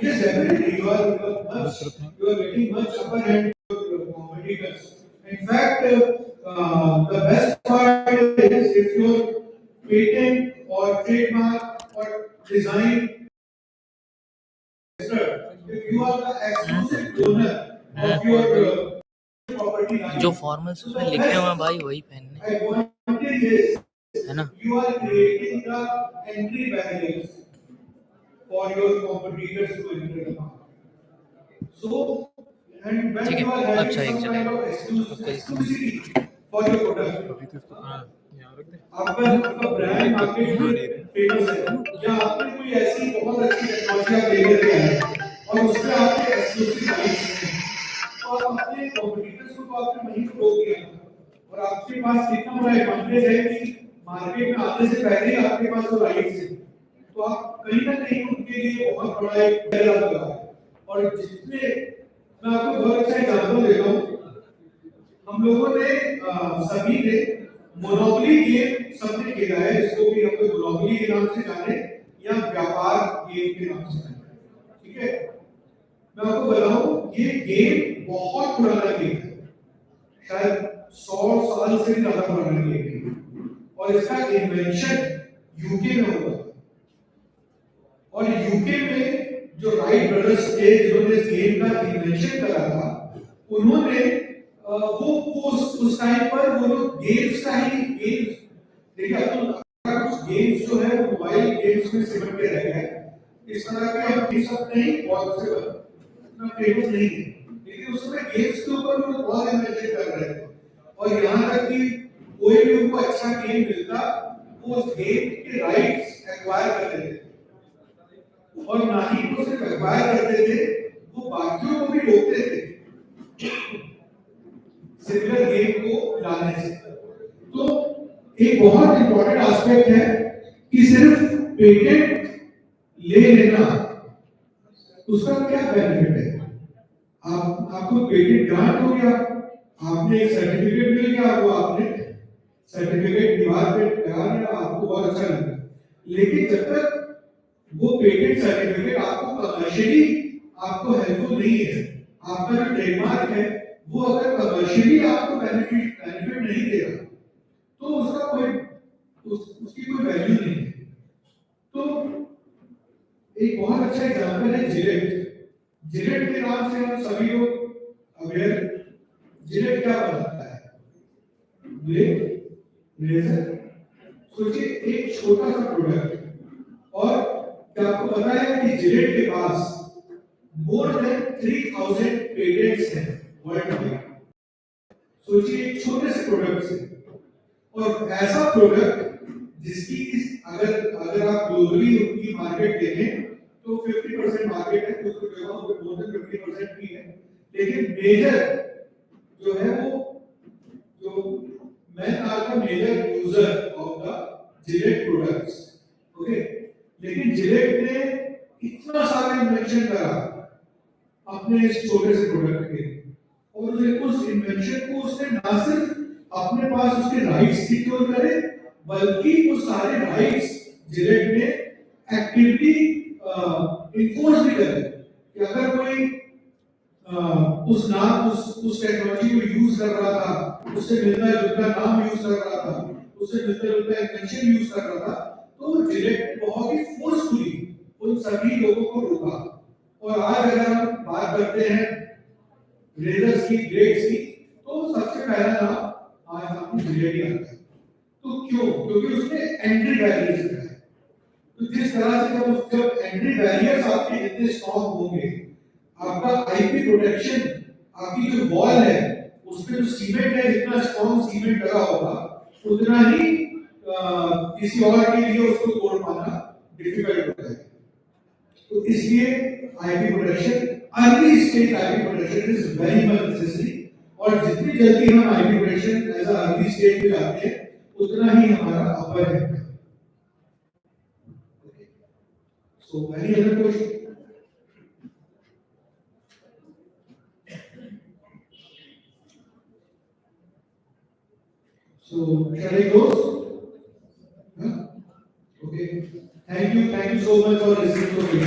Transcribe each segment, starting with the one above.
Yes, definitely. You are getting much upper hand to your competitors. In fact, the best part is if your patent or trademark or design, if you are the exclusive owner of your property line, जो formals उसमें लिखे हुए हैं भाई वही पहनने, advantage is है ना? you are creating the entry barriers for your competitors to enter the market. So, and when ठीक you है, are having अच्छा एक some kind चलेगा of exclusivity for your product, आपका ब्रांड मार्केट में फेमस है, या आपने कोई ऐसी बहुत अच्छी टेक्नोलॉजी आप लेकर के आए और उस पर आपके एक्सक्लूसिव राइट्स हैं, तो आप अपने कॉम्पिटिटर्स को आपने वहीं पर रोक दिया और आपके पास कितना बड़ा एडवांटेज है कि मार्केट में आने से पहले ही आपके पास वो राइट्स हैं, तो आप कहीं ना कहीं उनके लिए बहुत बड़ा एक पहला लगा है। और जितने मैं आपको बहुत अच्छा एग्जांपल देता हूँ, हम लोगों ने सभी ने मोनोपोली गेम सबने खेला है, जिसको भी हम लोग मोनोपोली के नाम से जाने या व्यापार गेम के नाम से जाने, ठीक है? मैं आपको बताऊं ये गेम बहुत पुराना गेम है, शायद 100 साल से ज्यादा पुराना गेम है और इसका इन्वेंशन यूके में हुआ और यूके में जो राइट ब्रदर्स थे जिन्होंने इस गेम का इन्वेंशन करा था, उन्होंने वो उस टाइम पर वो लोग गेम्स का ही गेम्स देखिए, अब तो कुछ गेम्स जो है वो मोबाइल गेम्स में सिमट के रह गए, इस तरह के हम गेम्स अब नहीं बहुत से इतना फेमस नहीं है, लेकिन उस समय गेम्स के ऊपर वो लोग बहुत इन्वेंशन कर रहे थे और यहाँ तक कि कोई भी उनको अच्छा गेम मिलता वो उस गेम के राइट्स एक्वायर कर लेते थे और ना ही वो सिर्फ एक्वायर करते थे, वो बाकियों को भी रोकते थे सिमिलर गेम को लाने से। तो एक बहुत इंपॉर्टेंट एस्पेक्ट है कि सिर्फ पेटेंट ले लेना उसका क्या बेनिफिट है? आपको पेटेंट ग्रांट हो गया, आपने एक सर्टिफिकेट मिल गया, वो आपने सर्टिफिकेट दीवार पे लगा दिया, आपको बहुत अच्छा लगा, लेकिन जब तक वो पेटेंट सर्टिफिकेट आपको कमर्शियली आपको हेल्पफुल नहीं है, आपका जो ट्रेडमार्क है वो अगर कमर्शियली आपको बेनिफिट नहीं देगा तो उसका उसकी कोई वैल्यू नहीं है। तो एक बहुत अच्छा एग्जांपल है जिलेट के नाम से हम सभी लोग अवेयर। जिलेट क्या बनाता है? लेजर। सोचिए एक छोटा सा प्रोडक्ट और क्या आपको पता है कि जिलेट के पास मोर देन 3000 पेटेंट्स हैं वर्ल्ड वाइड। सोचिए एक छोटे से प्रोडक्ट से, और ऐसा प्रोडक्ट जिसकी अगर आप ग्लोबली उनकी मार्केट देखें तो 50% मार्केट है, कुछ जगहों पे मोर देन 50% भी है, लेकिन मेजर जो है वो जो मैं आपका major user of the Gillette products, okay, लेकिन जिलेट ने इतना सारा इन्वेंशन करा अपने इस छोटे से प्रोडक्ट के, और उस इन्वेंशन को उसने ना सिर्फ अपने पास उसके राइट्स सिक्योर करे, बल्कि वो सारे राइट्स जिलेट ने एक्टिवली इन्फोर्स भी करे कि अगर कोई उस टेक्नोलॉजी को यूज कर रहा था, उससे मिलता जुलता नाम यूज कर रहा था, उससे मिलता जुलता इन्वेंशन यूज कर रहा था, तो जिलेट बहुत ही फोर्सफुली उन सभी लोगों को रोका। और आज अगर हम बात करते हैं रेजर्स की, ब्लेड्स की, तो सबसे पहला नाम आज आपको जिलेट ही आता है। तो क्यों? क्योंकि उसने एंट्री बैरियर्स रखा है। तो जिस तरह से जब एंट्री बैरियर्स आपके इतने स्ट्रॉन्ग होंगे, आपका आईपी प्रोटेक्शन, आपकी जो वॉल है उसमें जो सीमेंट है, जितना स्ट्रॉन्ग सीमेंट लगा होगा उतना ही किसी और के लिए उसको तोड़ पाना डिफिकल्ट होता है। तो इसलिए IP protection, early stage IP protection is very much necessary, और जितनी जल्दी हम IP protection as a early stage पे जाते हैं उतना ही हमारा अपर है। So any other question? So shall I close? Huh? Okay. Thank you so much for listening to me.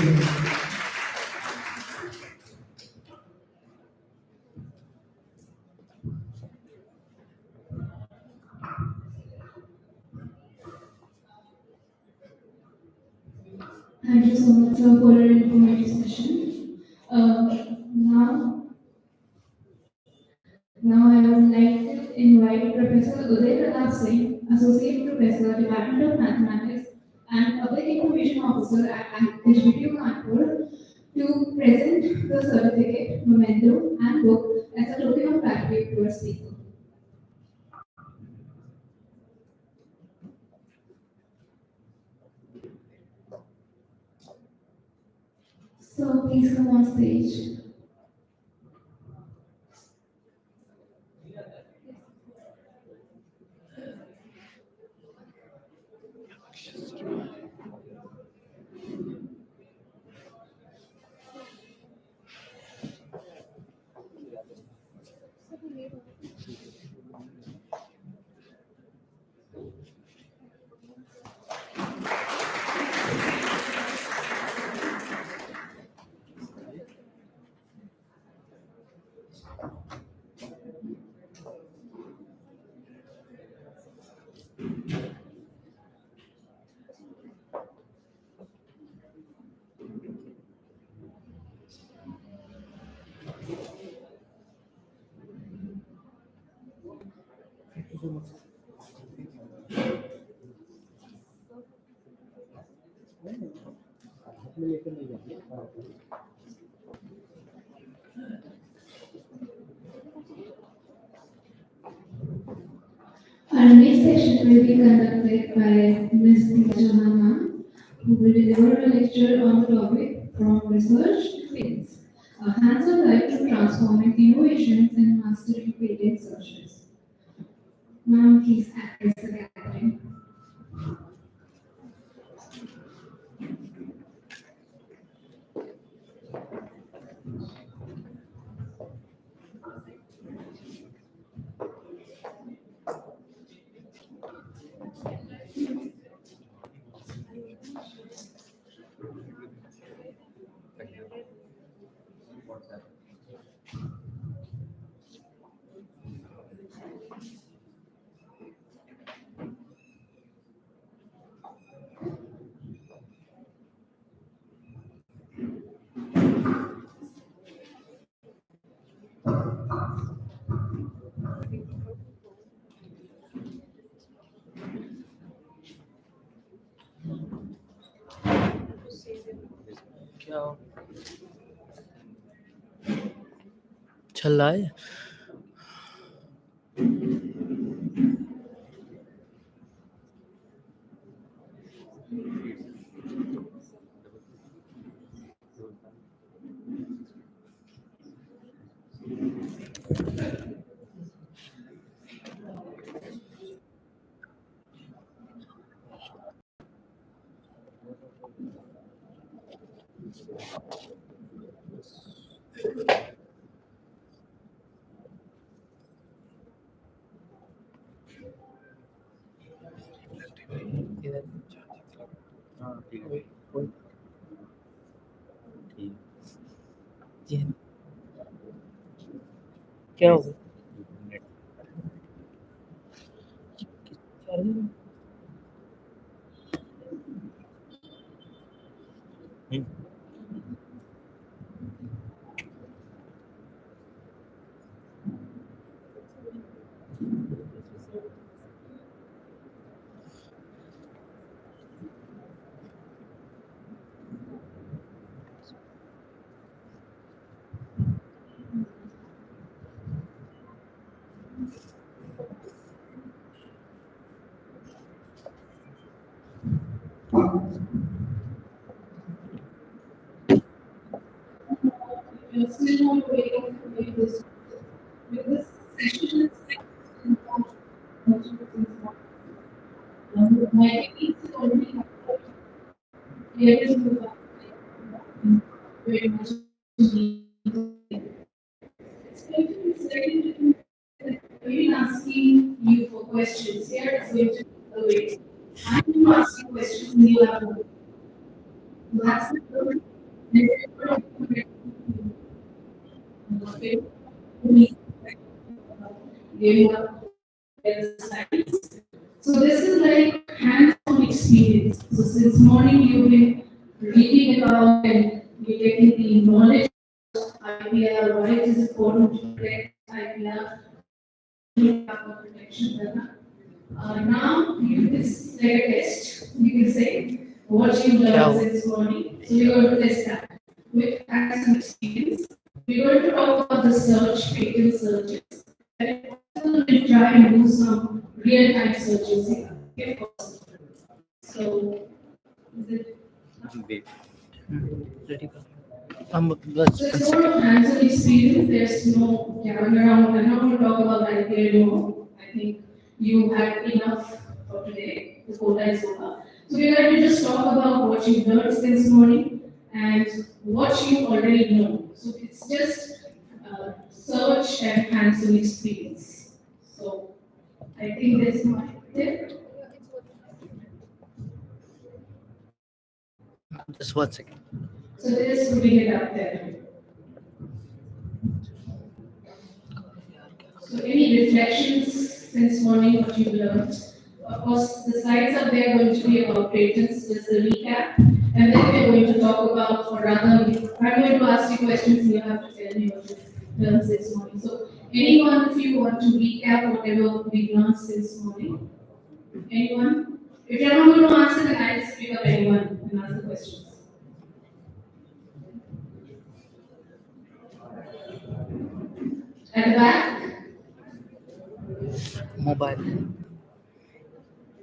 Thank you so much, sir, for your informative session. Now I would like to invite Professor Uday Pratap Singh, Associate Professor, Department of Mathematics and Public Information Officer at HBTU Kanpur, to present the certificate, memento, and book as a token of gratitude to our speaker. So please come on stage. Our next session will be conducted by Ms. Deepa Chauhan ma'am, who will deliver a lecture on the topic from research to patents, a hands-on guide to transforming innovations and mastering patent searches. Ma'am, please address the gathering. क्या चल रहा है? ये क्या हो We are still not waiting to make this because session is my techniques already have areas of very much we're asking you for questions. Here it's going to be the way. I'm going to ask you questions and you have to. That's the giving up science. So this is like hands-on experience. So since morning you've been reading about and you're getting the knowledge of IPR, why it is important to protect IPR, protection. Now you this like a test. You can say what you learned since morning. So we're going to test that with some experience. We're going to talk about the search, patent searches. And also we'll try and do some real-time searches here. Okay, so is it Wait. Ready? Bus. so it's more of hands-on experience. There's no gathering around. We're not going to talk about that here anymore. I think you had enough for today. The quota is over. So we're going to just talk about what you learned since morning and what you already know. So it's just search and hands-on experience. So I think there's my tip. Just 1 second. So this putting it up there. So any reflections since morning what you learned? Of course, the slides are there going to be about patents, just a recap, and then we're going to talk about, or rather, I'm going to ask you questions and you have to tell me what you learned since morning. So anyone, if you want to recap whatever we learned since morning? Anyone? If you're not going to answer, then I'll just pick up anyone and ask the questions. At the back? Mobile.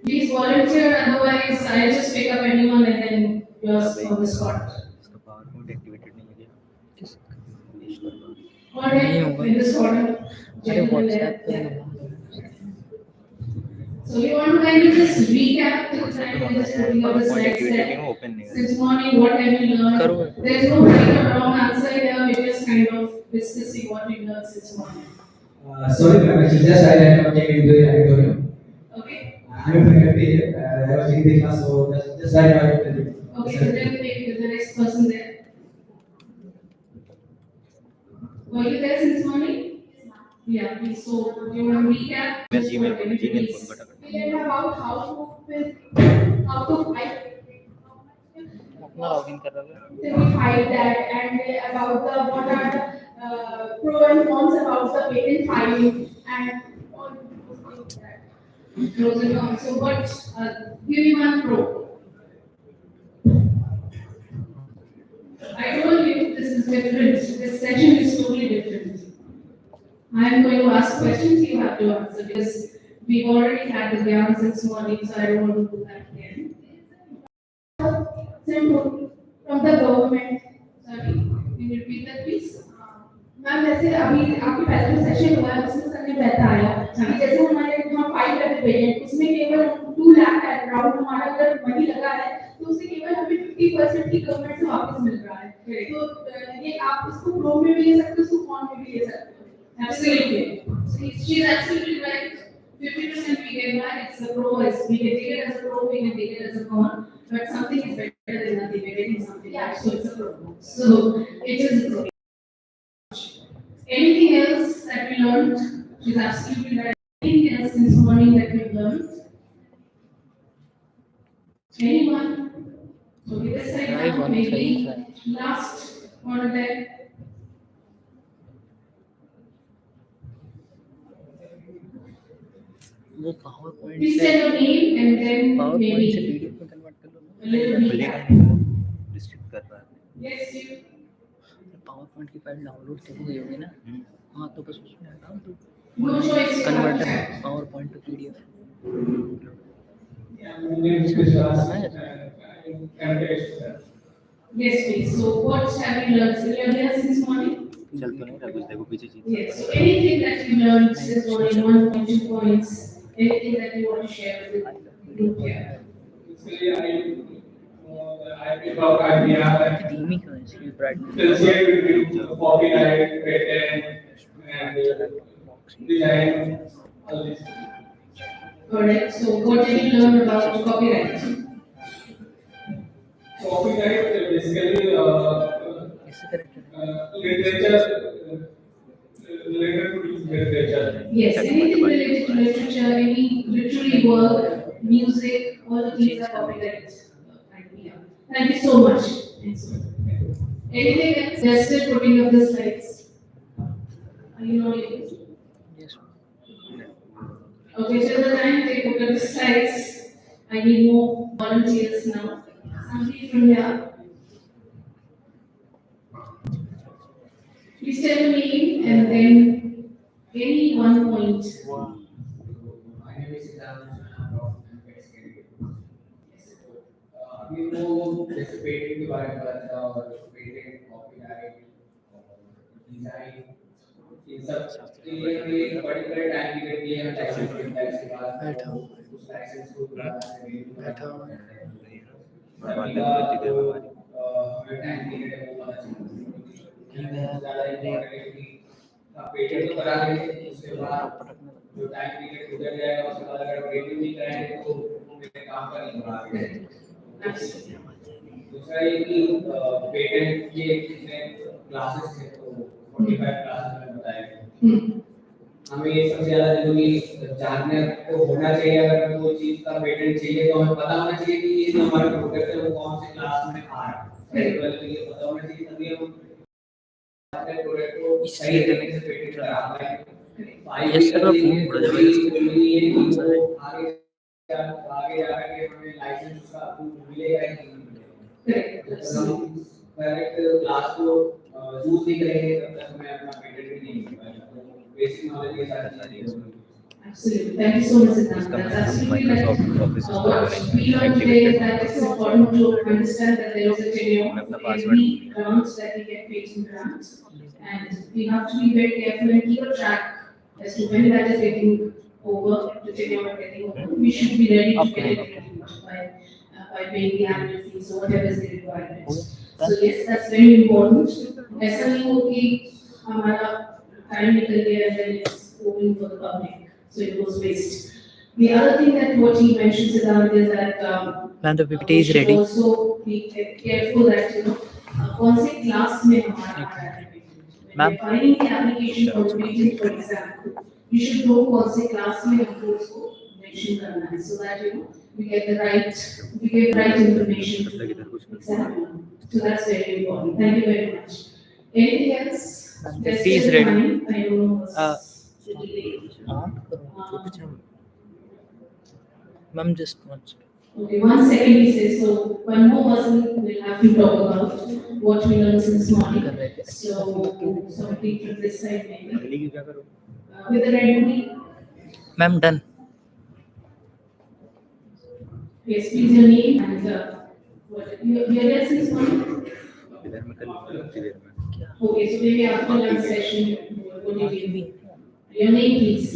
Please volunteer, otherwise I'll just pick up anyone and then you're on the spot. इसका PowerPoint activated नहीं है क्या? किस Alright, in this order. अरे Gentlemen WhatsApp there. पे So you want to kind of just recap the time and just putting up the PowerPoint slides activated नहीं there. है open नहीं है Since morning, what have you learned? करो। There's no right or wrong answer here, we're just kind of discussing what we learned since morning. Sorry, ma'am, actually just I came into the auditorium. Okay? I'm a faculty here. I was in the class, so just right now. Okay, so then maybe the next person there. Were you there since morning? Yeah, please. So you want to recap? Gmail phone बटा कर We learned about how to fight. अपना login कर रहा है Then we fight that and about the what are the pro and cons about the patent filing and all those things that pros and cons. So what? Give me one pro. I told you this is different. This session is totally different. I am going to ask questions, you have to answer because we've already had the ground since morning, so I don't want to do that again. Simple. From the government. Sorry, can you repeat that please? Ma'am जैसे अभी आपके पहले जो session हुआ है उसमें sir ने बताया कि जैसे हमारे हम फाइल करते पेटेंट उसमें केवल 2 लाख का अराउंड हमारा अगर मनी लगा है तो उससे केवल हमें 50% की गवर्नमेंट से वापस मिल रहा है तो ये आप इसको प्रो में भी ले सकते हो उसको कॉन में भी ले सकते हो Absolutely. She's absolutely right. 50% we get back. It's a pro. We can take it as a pro. We can take it as a con. But something is better than nothing. We're getting something. Yeah. So it's a pro. So it is a pro. Anything else that we learned? She's absolutely right. Anything else this morning that we learned? Anyone? Okay, this side Right, now, one maybe side. last one there. वो power point Please से tell your name and then power maybe point से PDF में convert कर लो a little खुलेगा recap. नहीं वो restrict कर रहा है Yes, you. पावर पॉइंट की फाइल डाउनलोड तो हो गई होगी ना हाँ तो बस उसमें डाल दो No choice. you have to converter chat. Power point two PDF Yes, please. So what have you learned? So you are here since morning? चल तो नहीं रहा कुछ देखो पीछे चीज Yes. So anything that you learned since morning, 1 point, 2 points, anything that you want to share with the group here? About IPR, धीमी क्यों है इसकी brightness differentiate between copyright, patent, and design, all these things. Correct. So what did you learn about copyright? Copyright basically इससे correct literature related to literature. Yes, anything related to literature, any literary work, music, all of these are copyright idea. Thank you so much. Thanks. Anything else? They're still putting up the slides. Are you not able to? Yes. Okay, till the time they put up the slides, I need more volunteers now. Somebody from here. Please tell me and then any one point. My name is Siddharth. I'm from Ipr. अभी वो जैसे patent के बारे में पता चला और patent copyright design इन सब के लिए हमें एक पर्टिकुलर टाइम पीरियड के लिए हम लाइसेंस मिलता है इसके बाद उस लाइसेंस को दोबारा से रिन्यू करना पड़ता है हमें टाइम पीरियड है वो पता चलता है ज़्यादा इम्पोर्टेंट है कि पेटेंट तो करा लेंगे उसके बाद जो टाइम पीरियड गुजर जाएगा उसके बाद अगर रिन्यू नहीं कराएंगे तो मेरे काम का नहीं होगा दूसरा ये कि पेटेंट के कितने क्लासेस हैं तो 45 क्लासेस में बताया हमें ये सबसे ज़्यादा जरूरी जानने को होना चाहिए अगर कोई चीज़ का पेटेंट चाहिए तो हमें पता होना चाहिए कि ये जो हमारा प्रोडक्ट है वो कौन से क्लास में आ रहा है तो ये पता होना चाहिए तभी हम अपने प्रोडक्ट को सही तरीके से पेटेंट करा पाएंगे यस सर फोन पड़ जाएगा आगे जाकर के हमें लाइसेंस का अप्रूव मिलेगा ही नहीं करेक्ट क्लास को यूज नहीं करेंगे तब तक हमें अपना पेटेंट भी नहीं मिल पाएगा बेसिक नॉलेज के साथ चीजें Absolutely. Thank you so much, Siddhant. That's absolutely right. What we learned today is that it's important to understand that there is a tenure for every grant that we get patent grants, and we have to be very careful and keep a track as to when that is getting over, the tenure is getting over. We should be ready to get it renewed by paying the annual fees or whatever is the requirement. So yes, that's very important. ऐसा नहीं हो कि हमारा time निकल गया and then it's open for the public. So it goes waste. The other thing that what he mentioned, Siddharth, is that When the PPT is we should ready. also be careful that कौन से class में हमारा आ रहा है patent. When Ma'am. we're filing the application for the patent, for example, you should know कौन से class में हमको उसको mention करना है, so that we get the right information to the examiner. So that's very important. Thank you very much. Anything else? There's Please still ready. time. I don't know what's the delay. On करो छोटे से ma'am just one Okay, 1 second he says, so one more person will have to talk about what we learned since morning. So, somebody from this side maybe. With the red hoodie. Ma'am done Yes, please your name and what your there since morning. इधर में कल उतनी देर में Okay, so maybe after lunch session, what did you your name please.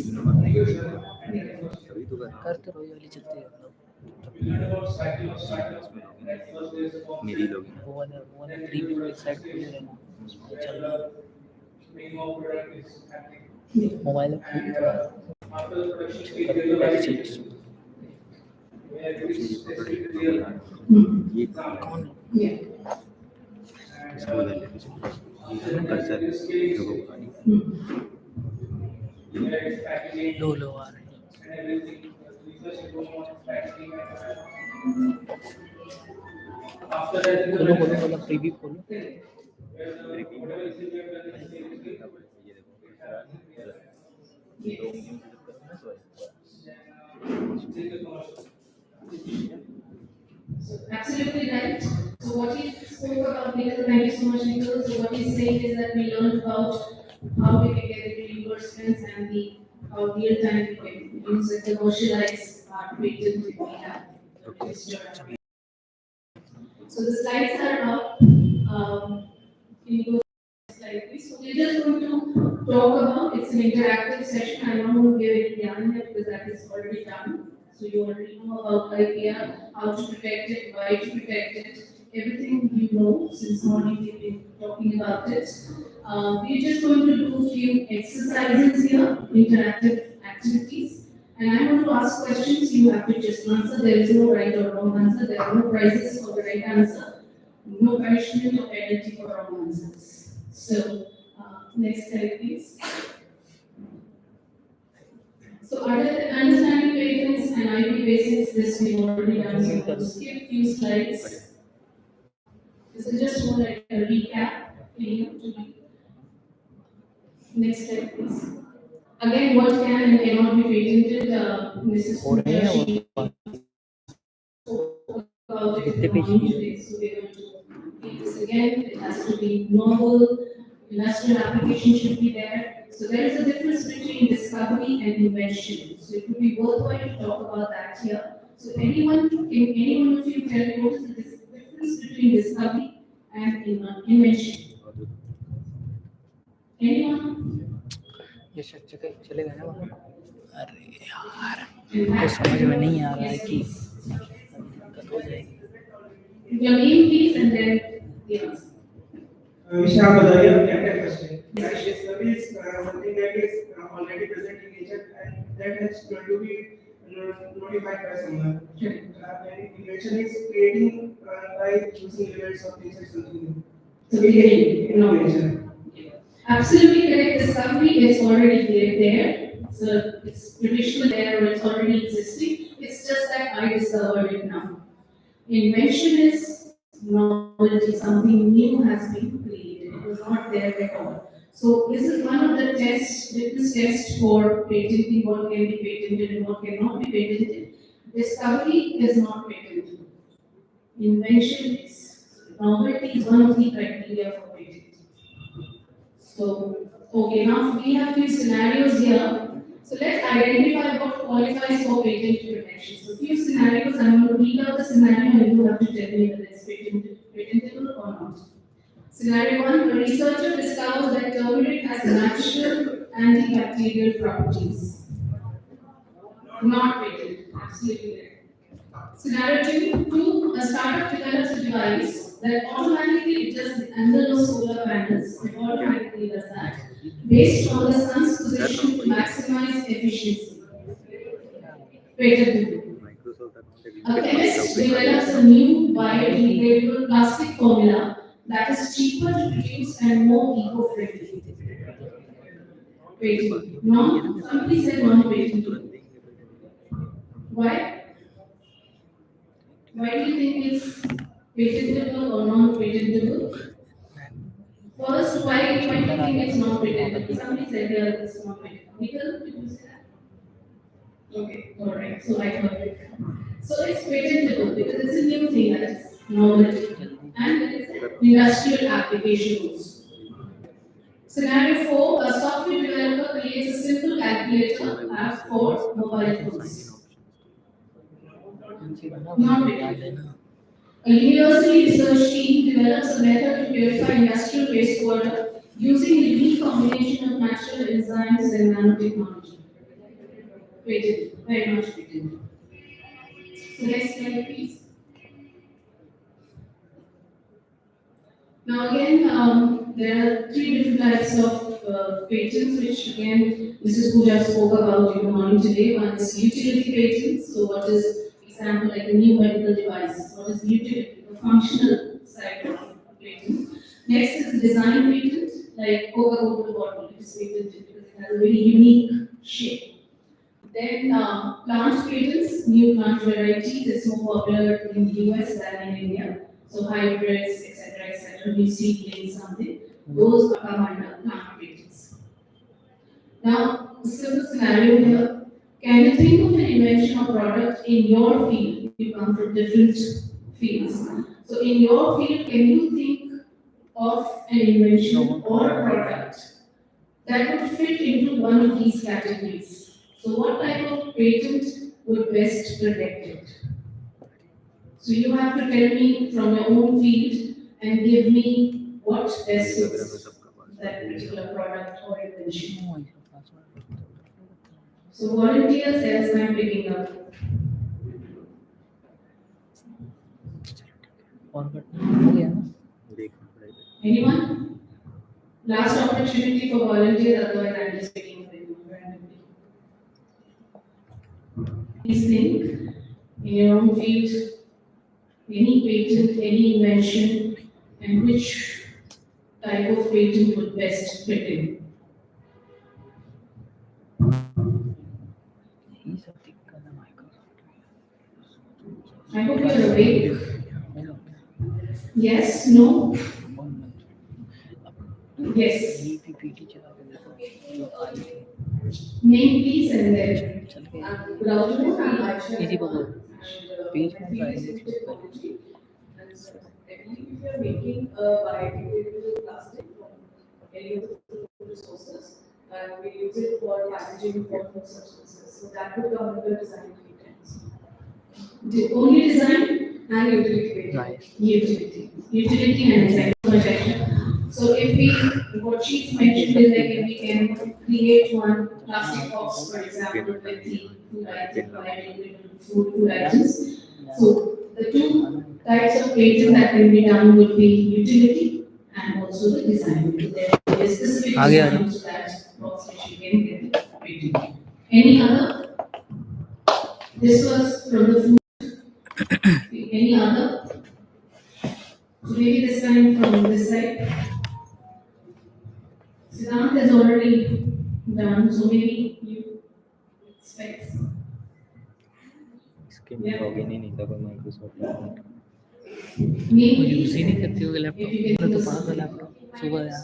अभी तो करते रहो ये वाली चलती है मेरी लोग वो वाला प्रीव्यू एक साइड पे रहना चल रहा मोबाइल ये कौन Yeah. इसको उधर ले पीछे ये ना कर्सर लोगों को लो लो आ रहे हैं खोलो खोलो खोलो प्रीव्यू खोलो So absolutely right. So what he spoke about, Nikhil, thank you so much, Nikhil. So what he's saying is that we learned about how we can get the reimbursements and how real time we can use and commercialize our patent that we have. So the slides are up. Can you go to the slide, please? So we're just going to talk about, it's an interactive session. I'm not going to give it down here because that is already done. So you already know about IPR, how to protect it, why to protect it, everything you know since morning we've been talking about it. We're just going to do a few exercises here, interactive activities. And I'm going to ask questions, you have to just answer. There is no right or wrong answer. There are no prizes for the right answer. No punishment or penalty for wrong answers. So, next slide, please. So, understanding patents and IP basics, this we've already done. So, I'll skip few slides. This is just more like a recap for you to be. Next slide, please. Again, what can and cannot be patented, Mrs. हो रहे हैं Kudashi और about it कितने in the page morning की है? today. So we're going to take this again. It has to be novel, industrial application should be there. So there is a difference between discovery and invention. So it would be worthwhile to talk about that here. So can anyone of you tell me what is the difference between discovery and invention? Anyone? ये शिक्षक चले गए ना वहाँ? अरे यार In कुछ fact, समझ में नहीं आ रहा है yes, कि please. दिक्कत हो जाएगी. Your name, please, and then the answer. विषय आप बताइए आप क्या क्या फर्स्ट है discovery is something that is already present in nature and that has to be notified by someone and invention is creating by using elements of nature something new So beginning, innovation. Absolutely correct. Discovery is already there. So it's traditional there or it's already existing. It's just that I discovered it now. Invention is novelty, something new has been created. It was not there at all. So this is one of the tests, litmus tests for patenting what can be patented and what cannot be patented. Discovery is not patentable. Invention is. Novelty is one of the criteria for patenting. So, okay, now we have few scenarios here. So let's identify what qualifies for patent protection. So few scenarios, I'm going to read out the scenario and you have to tell me whether it's patentable or not. Scenario 1, a researcher discovers that turmeric has natural antibacterial properties. Not patented, absolutely right. Scenario 2, a startup develops a device that automatically adjusts the angle of solar panels. It automatically does that, based on the sun's position to maximize efficiency. Patentable. Microsoft account A chemist develops a new biodegradable plastic formula that is cheaper to produce and more eco-friendly. Patentable. No, somebody said non-patentable. Why? Why do you think it's patentable or non-patentable? First, why do you think it's not patentable? Somebody said it's not patentable. Because did you say that? Okay, alright, so I heard it. So it's patentable because it's a new thing that is novelty and it is an industrial application also. Scenario 4, a software developer creates a simple calculator app for mobile phones. Not patentable. A university research team develops a method to purify industrial wastewater using a unique combination of natural enzymes and nanotechnology. Patented, very much patented. So next slide, please. Now again, there are three different types of patents, which again Mrs. Pooja spoke about in the morning today. One is utility patents. So what is, example, like a new medical device? What is the utility, the functional side of patent? Next is the design patent, like Coca-Cola bottle. It is patented because it has a very unique shape. Then plant patents, new plant varieties. It's more popular in the US than in India. So hybrids, etc., new seedlings, something. Those come under plant patents. Now, a simple scenario here. Can you think of an invention or product in your field? You come from different fields. So in your field, can you think of an invention or product that would fit into one of these categories? So what type of patent would best protect it? So you have to tell me from your own field and give me what best suits that particular product or invention. So volunteers, as I'm picking up. Anyone? Last opportunity for volunteers, otherwise I'm just picking up randomly. Please think in your own field, any patent, any invention, and which type of patent would best fit in. I hope you're awake. Yes, no, yes. ये भी PT चला के देखो जो आई थी Name please and then. चल के Good afternoon, I'm Aisha. इसी को बोल पेज में My आएंगे field is थी technology. And so, I believe if you are making a biodegradable plastic from any of the food resources, we use it for packaging for food substances. So that would come under design patents. Only design and utility patent. Nice. Utility and design. So if we, what she's mentioned is that if we can create one plastic box, for example, with the food items, biodegradable food items. So the two types of patent that can be done would be utility and also the design. So there is specific आगे आ design जाओ। to that box which you can get patent. Any other? This was from the food. Any other? So maybe this time from this side. Siddhant has already done, so maybe you expect. इसके में login ही नहीं था कोई Microsoft account वो use ही नहीं करती होगी laptop मैं तो पढ़ा था लैपटॉप सुबह यार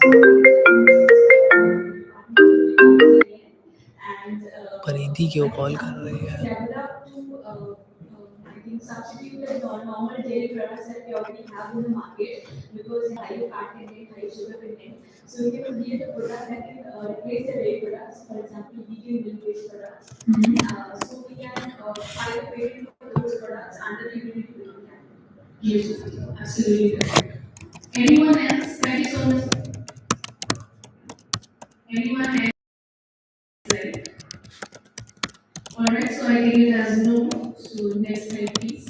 परिधि क्यों कॉल कर रही है I think substitute the normal dairy products that we already have in the market because they high fat content, high sugar content. So we can create a product that can replace the dairy products, for example, vegan milk-based products. So we can file a patent for those products under the unit category. Yes, absolutely correct. Anyone else? Thank you so much. Anyone else? Alright, so I take it as no. So next slide, please.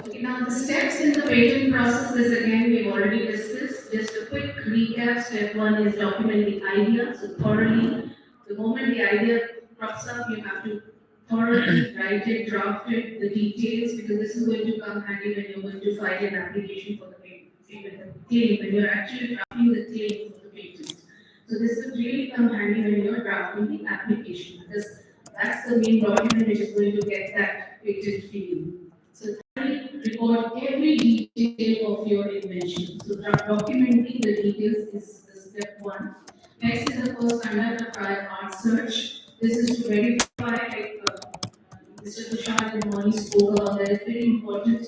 Okay, now the steps in the patent process is again we've already discussed. Just a quick recap. Step one is document the idea. So thoroughly, the moment the idea crops up, you have to thoroughly write it, draft it, the details, because this is going to come handy when you're going to file an application for the patent claim, when you're actually drafting the claim for the patent. So this will really come handy when you're drafting the application, because that's the main document which is going to get that patent feeling. So record every detail of your invention. So documenting the details is the step one. Next is of course conduct a prior art search. This is to verify, like Mr. Tushar and Moni spoke about, that it's very important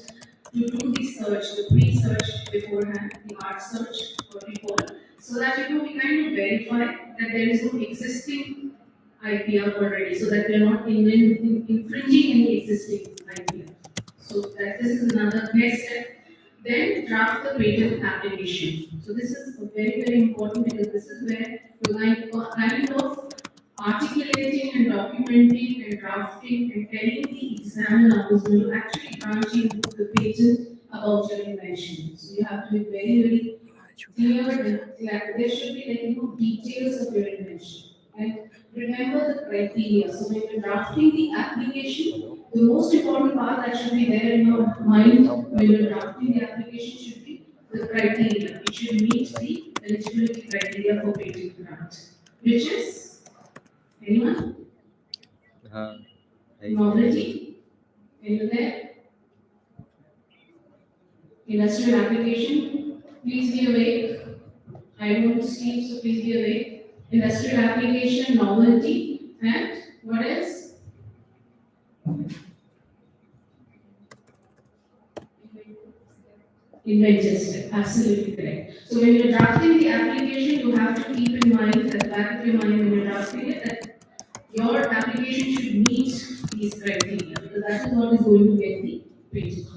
to do the search, the pre-search beforehand, the art search, what we call, so that we kind of verify that there is no existing idea already, so that we are not infringing any existing idea. So that this is another next step. Then draft the patent application. So this is very, very important because this is where you're kind of articulating and documenting and drafting and telling the examiner who's going to actually grant you the patent about your invention. So you have to be very, very clear and clear. There should be details of your invention. And remember the criteria. So when you're drafting the application, the most important part that should be there in your mind when you're drafting the application should be the criteria. It should meet the eligibility criteria for patent grant, which is anyone? हाँ है ही। Novelty. Anyone there? Industrial application. Please be awake. I don't sleep, so please be awake. Industrial application, novelty, and what else? Inventive step, absolutely correct. So when you're drafting the application, you have to keep in mind, at the back of your mind when you're drafting it, that your application should meet these criteria, because that is what is going to get the patent.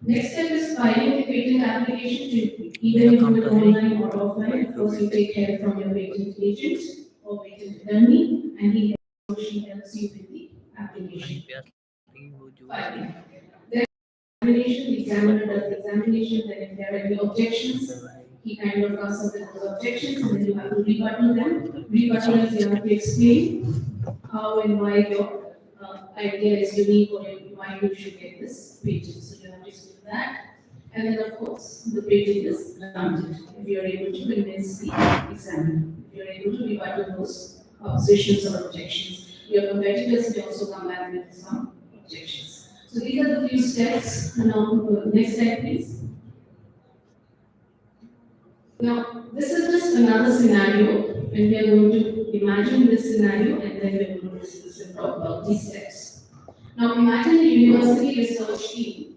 Next step is filing the patent application to either you do it online or offline. First, you take help from your patent agent or patent attorney, and he or she helps you with the application. Filing. Then examination, the examiner does the examination. Then if there are any objections, he kind of comes up with those objections, and then you have to rebuttal them. Rebuttal is you have to explain how and why your idea is unique or why you should get this patent. So you have to explain that. And then of course, the patent is granted if you are able to convince the examiner, if you are able to rebuttal those oppositions or objections. Your competitors may also come back with some objections. So these are the few steps. Now, next slide, please. Now, this is just another scenario, and we are going to imagine this scenario, and then we are going to discuss and talk about these steps. Now, imagine a university research team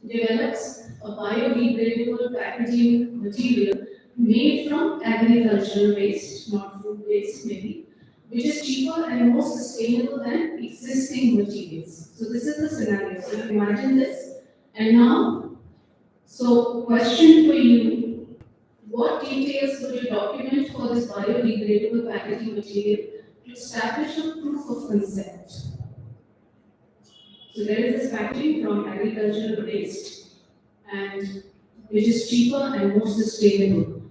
develops a biodegradable packaging material made from agricultural waste, not food waste maybe, which is cheaper and more sustainable than existing materials. So this is the scenario. So imagine this. And now, so question for you, what details would you document for this biodegradable packaging material to establish a proof of concept? So there is this packaging from agricultural waste and which is cheaper and more sustainable.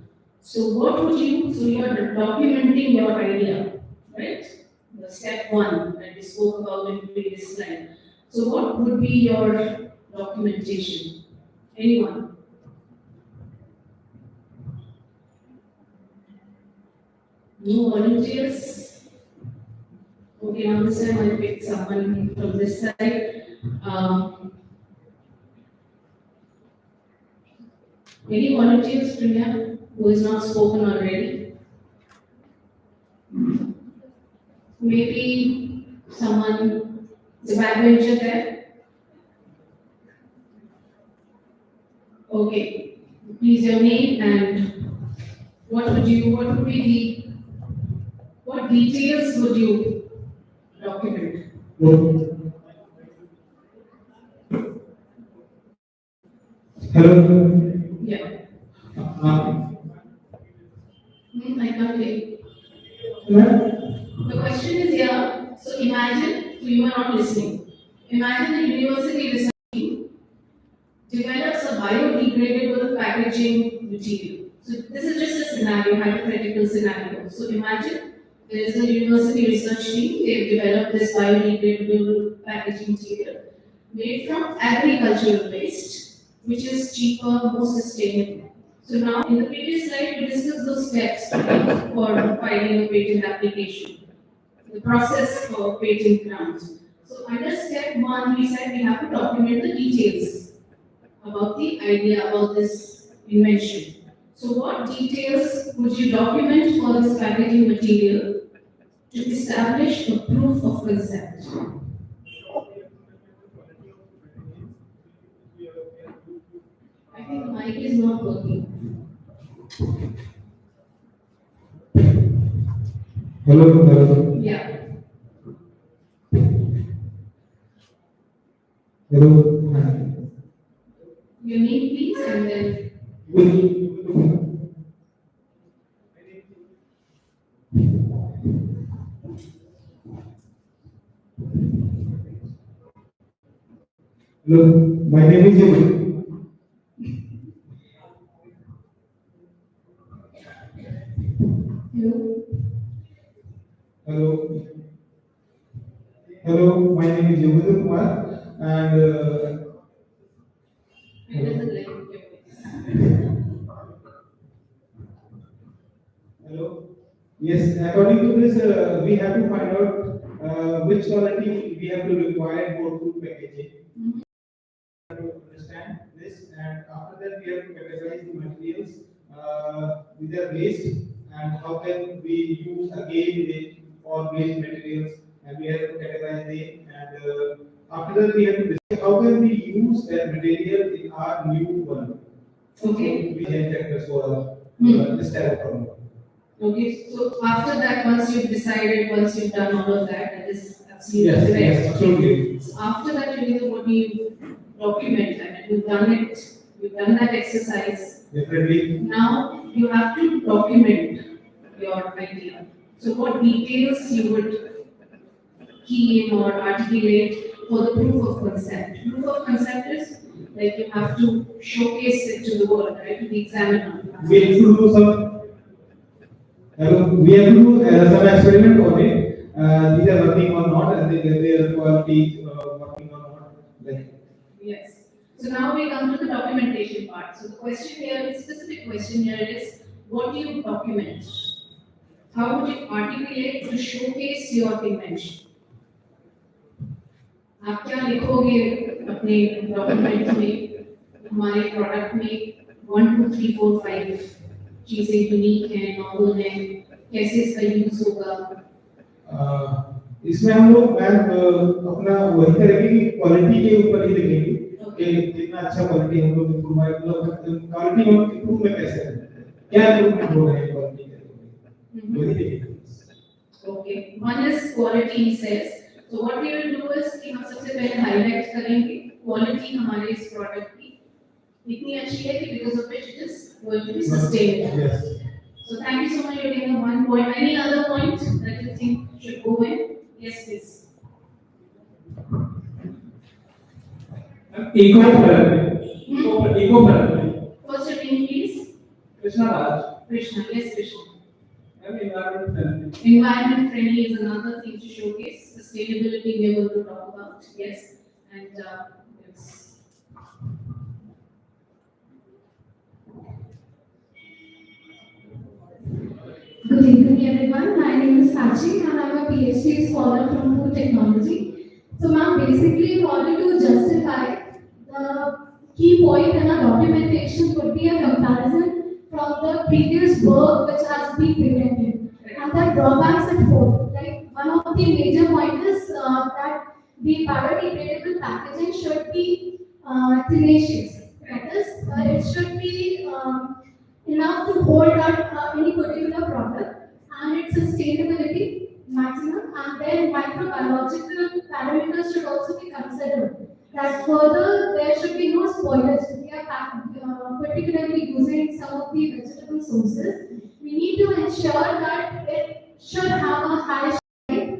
So what would you, so you are documenting your idea, right? The step one that we spoke about in the previous slide. So what would be your documentation? Anyone? No volunteers? Okay, now this time I'll pick someone from this side. Um, any volunteers, Priya, who is not spoken already? Maybe someone, the backbencher there? Okay, please your name and what would be the, what details would you document? Hello. Yeah. Uh, I can't hear. yeah. The question is here, so imagine, so you are not listening. Imagine the university research team develops a biodegradable packaging material. So this is just a scenario, hypothetical scenario. So imagine there is a university research team, they've developed this biodegradable packaging material made from agricultural waste, which is cheaper, more sustainable. So now in the previous slide, we discussed those steps for filing a patent application, the process for patent grounds. So under step one, we said we have to document the details about the idea about this invention. So what details would you document for this packaging material to establish a proof of concept? I think the mic is not working. Hello. Yeah. Hello. Your name please and then Hello. My name is Jimmy. hello. Hello. Hello. My name is Yogendra Kumar and It doesn't like your voice. hello. Yes, according to this, we have to find out which quality we have to require for food packaging. To understand this, and after that we have to categorize the materials with their waste and how can we use again the or waste materials, and we have to categorize them, and after that we have to decide how can we use that material in our new one. Okay. So we can check for this type of problem. Okay, so after that, once you've decided, once you've done all of that, that is absolutely Yes, correct. yes, absolutely. So after that, you know what you document, I mean, you've done it, you've done that exercise. Definitely. Now you have to document your idea. So what details you would key in or articulate for the proof of concept. Proof of concept is like you have to showcase it to the world, right, to the examiner. We have to do some. We have to do some experiment on it. These are working or not, and their quality working or not. Like. Yes. So now we come to the documentation part. So the question here, the specific question here is, what do you document? How would you articulate to showcase your invention? आप क्या लिखोगे अपने document में, हमारे product में 1 2 3 4 5 चीजें unique है, novel है, कैसे इसका यूज होगा? इसमें हम लोग मैम अपना वही करेंगे कि क्वालिटी के ऊपर ही देखेंगे कि कितना अच्छा क्वालिटी हम लोग प्रोवाइड, मतलब क्वालिटी हम इम्प्रूव में कैसे करते हैं, क्या इम्प्रूवमेंट हो रहा है क्वालिटी के, वही देखेंगे। Okay, one is quality he says. So what we will do is कि हम सबसे पहले highlight करेंगे quality हमारे इस product की इतनी अच्छी है कि because of which it is going to be sustainable. Yes. So thank you so much for taking one point. Any other point that you think should go in? Yes, please. Eco-friendly. First your name, please. Krishna Raj. Krishna. Yes, Krishna. Environment friendly. Environment friendly is another thing to showcase. Sustainability we are going to talk about. Yes, and yes. Good evening, everyone. My name is Sachi, and I'm a PhD scholar from food technology. So, ma'am, basically, in order to justify the key point in our documentation would be a comparison from the previous work which has been patented and the drawbacks it holds. Like one of the major points is that the biodegradable packaging should be tenacious. That is, it should be enough to hold out any particular product and its sustainability maximum, and then microbiological parameters should also be considered. That further there should be no spoilage. If we are particularly using some of the vegetable sources, we need to ensure that it should have a high shelf,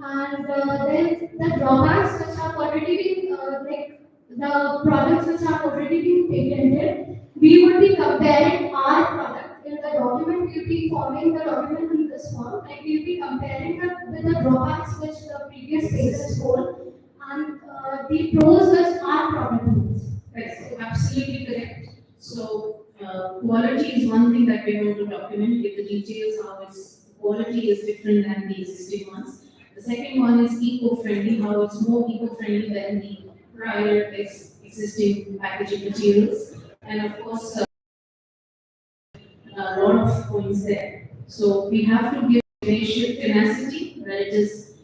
and then the drawbacks which have already been like the products which have already been patented, we would be comparing our product in the document. We will be following the document in this form, like we will be comparing with the drawbacks which the previous patents hold and the pros which our product holds. Right, so absolutely correct. So quality is one thing that we're going to document with the details how its quality is different than the existing ones. The second one is eco-friendly, how it's more eco-friendly than the prior existing packaging materials, and of course a lot of points there. So we have to give tenacity that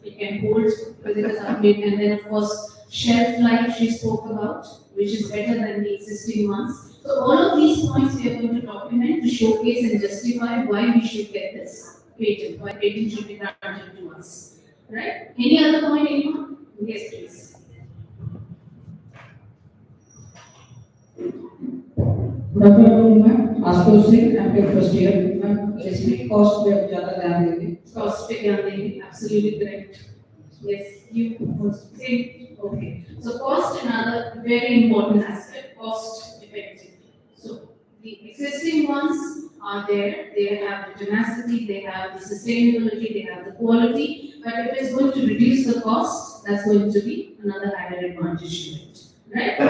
it can hold because it is updated, and then of course shelf life she spoke about, which is better than the existing ones. So all of these points we are going to document to showcase and justify why we should get this patent, why patent should be granted to us. Right? Any other point, anyone? Yes, please. Good afternoon ma'am, Ashutosh Singh, M Tech first year. Ma'am इसमें cost पे ज्यादा ध्यान देंगे। Cost पे ध्यान देंगे, absolutely correct. Yes, you say okay. So cost another very important aspect, cost effective. So the existing ones are there, they have the tenacity, they have the sustainability, they have the quality, but if it's going to reduce the cost, that's going to be another added advantage to it. Right?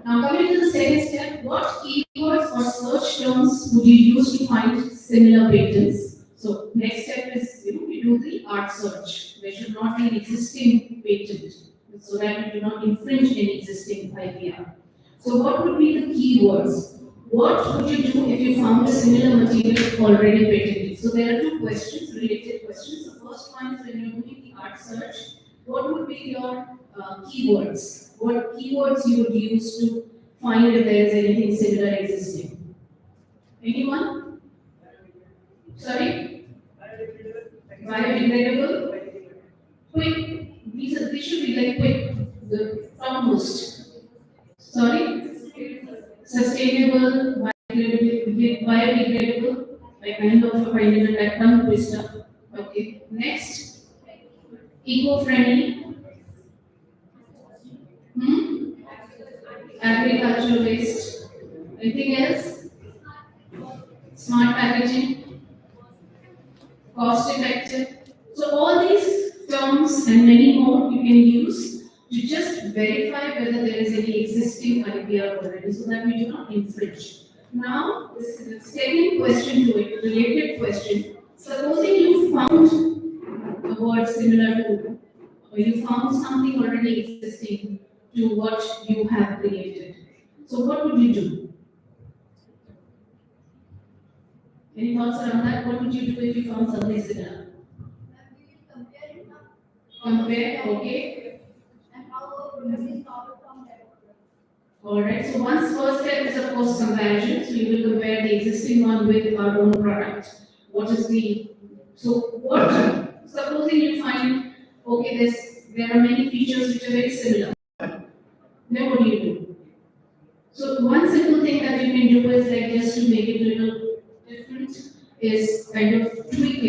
Now coming to the second step, what keywords or search terms would you use to find similar patents? So next step is we do the art search. There should not be an existing patent, so that we do not infringe any existing IPR. So what would be the keywords? What would you do if you found a similar material already patented? So there are two questions, related questions. The first one is when you're doing the art search, what would be your keywords? What keywords you would use to find if there is anything similar existing? Anyone? Sorry? Biodegradable? Quick. These should be like quick. The topmost. Sorry? Sustainable, biodegradable, like kind of finding a like tongue twister. Okay. Next. Eco-friendly. Agricultural waste. Anything else? Smart packaging. Cost effective. So all these terms and many more you can use to just verify whether there is any existing IPR already, so that we do not infringe. Now, this is the second question to it, related question. Supposing you found a word similar to or you found something already existing to what you have created. So what would you do? Any thoughts around that? What would you do if you found something similar? Compare, okay. Alright, so one's first step is of course comparison. So you will compare the existing one with our own product. What is the, so what, supposing you find, okay, there are many features which are very similar. Then what do you do? So one simple thing that you can do is like just to make it a little different is kind of tweak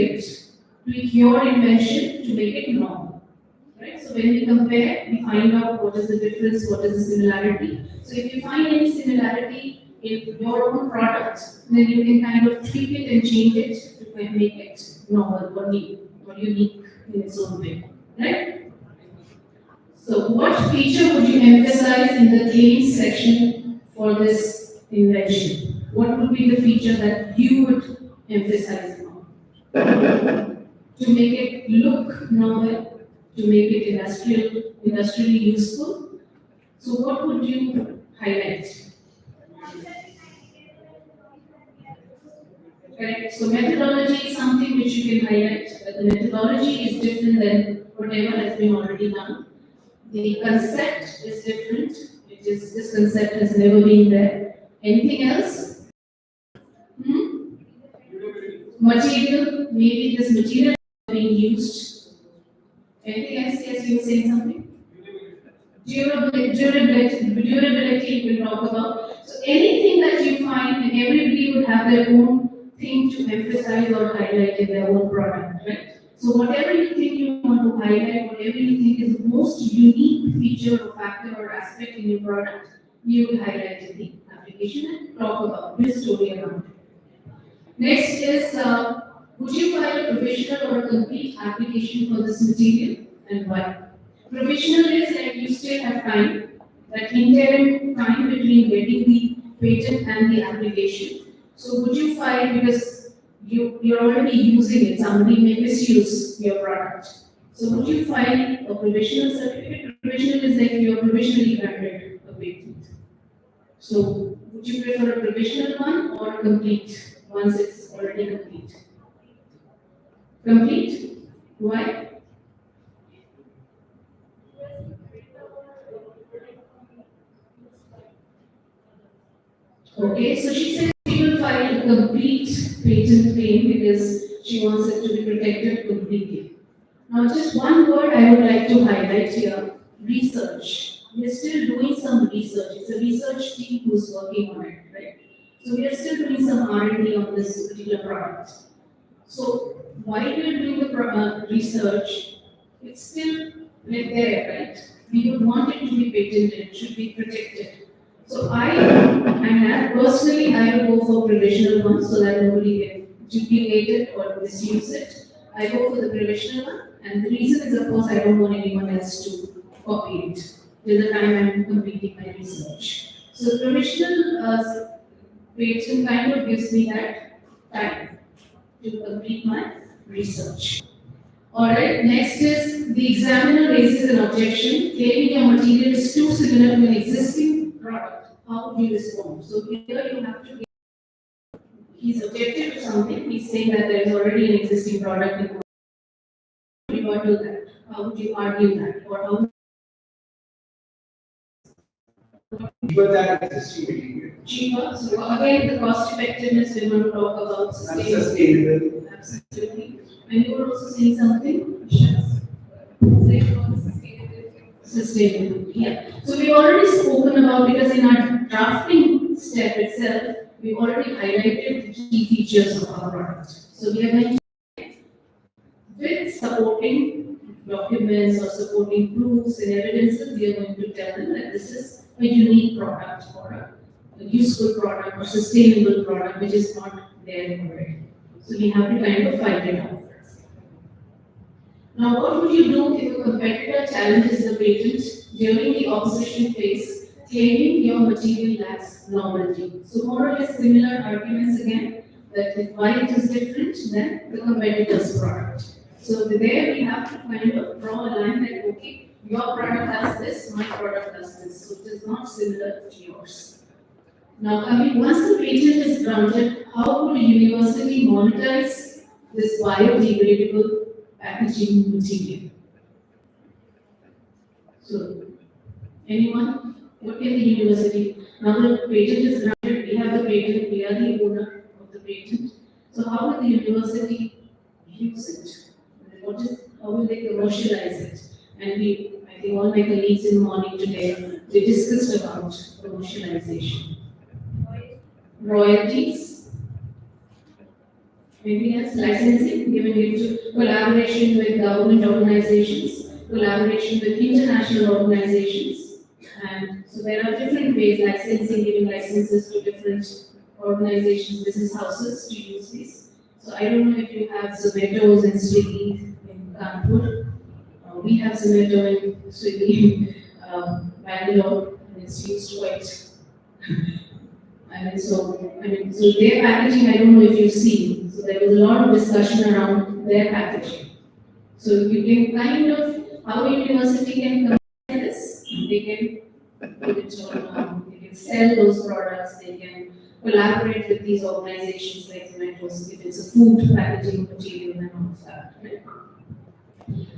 your invention to make it normal. Right? So when we compare, we find out what is the difference, what is the similarity. So if you find any similarity in your own product, then you can kind of tweak it and change it to kind of make it normal or new or unique in its own way. Right? So what feature would you emphasize in the claims section for this invention? What would be the feature that you would emphasize on? To make it look novel, to make it industrially useful. So what would you highlight? Correct. So methodology is something which you can highlight, but the methodology is different than whatever has been already done. The concept is different, which is this concept has never been there. Anything else? Hmm? Material, maybe this material is being used. Anything else? Yes, you were saying something? Durability we'll talk about. So anything that you find, and everybody would have their own thing to emphasize or highlight in their own product, right? So whatever you think you want to highlight, whatever you think is the most unique feature or factor or aspect in your product, you will highlight in the application and talk about this story around it. Next is, would you file a provisional or a complete application for this material and why? Provisional is like you still have time, that interim time between getting the patent and the application. So would you file because you're already using it, somebody may misuse your product. So would you file a provisional certificate? Provisional is like you're provisionally granted a patent. So would you prefer a provisional one or a complete once it's already complete? Complete? Why? Okay, so she says she will file a complete patent claim because she wants it to be protected completely. Now, just one word I would like to highlight here, research. We're still doing some research. It's a research team who's working on it, right? So we are still doing some R&D on this particular product. So while we are doing the research, it's still like there, right? We would want it to be patented, should be protected. So personally, I will go for provisional one so that nobody can duplicate it or misuse it. I go for the provisional one, and the reason is, of course, I don't want anyone else to copy it till the time I'm completing my research. So provisional patent kind of gives me that time to complete my research. Alright, next is the examiner raises an objection claiming your material is too similar to an existing product. How do you respond? So here you have to, he's objected to something, he's saying that there is already an existing product in the market. How would you rebuttal that? How would you argue that? Or how But that existing material. cheaper? So again, the cost effectiveness we want to talk about Sustainable. Absolutely. And you were also saying something? Say about sustainability. Yeah. So we've already spoken about, because in our drafting step itself, we've already highlighted the key features of our product. So we are going to, with supporting documents or supporting proofs and evidences, we are going to tell them that this is a unique product or a useful product or sustainable product which is not there already. So we have to kind of fight it out. Now, what would you do if a competitor challenges the patent during the opposition phase, claiming your material lacks novelty? So more or less similar arguments again, that why it is different than the competitor's product. So there we have to kind of draw a line that, okay, your product does this, my product does this. So it is not similar to yours. Now coming, once the patent is granted, how would a university monetize this biodegradable packaging material? So, anyone? What can the university? Now the patent is granted, we have the patent, we are the owner of the patent. So how will the university use it? How will they commercialize it? And I think all my colleagues in the morning today, they discussed about commercialization. Royalties, maybe as licensing, given into collaboration with government organizations, collaboration with international organizations. And so there are different ways, licensing, giving licenses to different organizations, business houses to use this. So I don't know if you have Zomato's and Swiggy in Kanpur. We have Zomato and Swiggy in Bangalore, and it's used quite. So their packaging, I don't know if you've seen. So there was a lot of discussion around their packaging. So you can kind of, how a university can come to this, they can put it on, they can sell those products, they can collaborate with these organizations like Zomato, if it's a food packaging material and all of that. Right?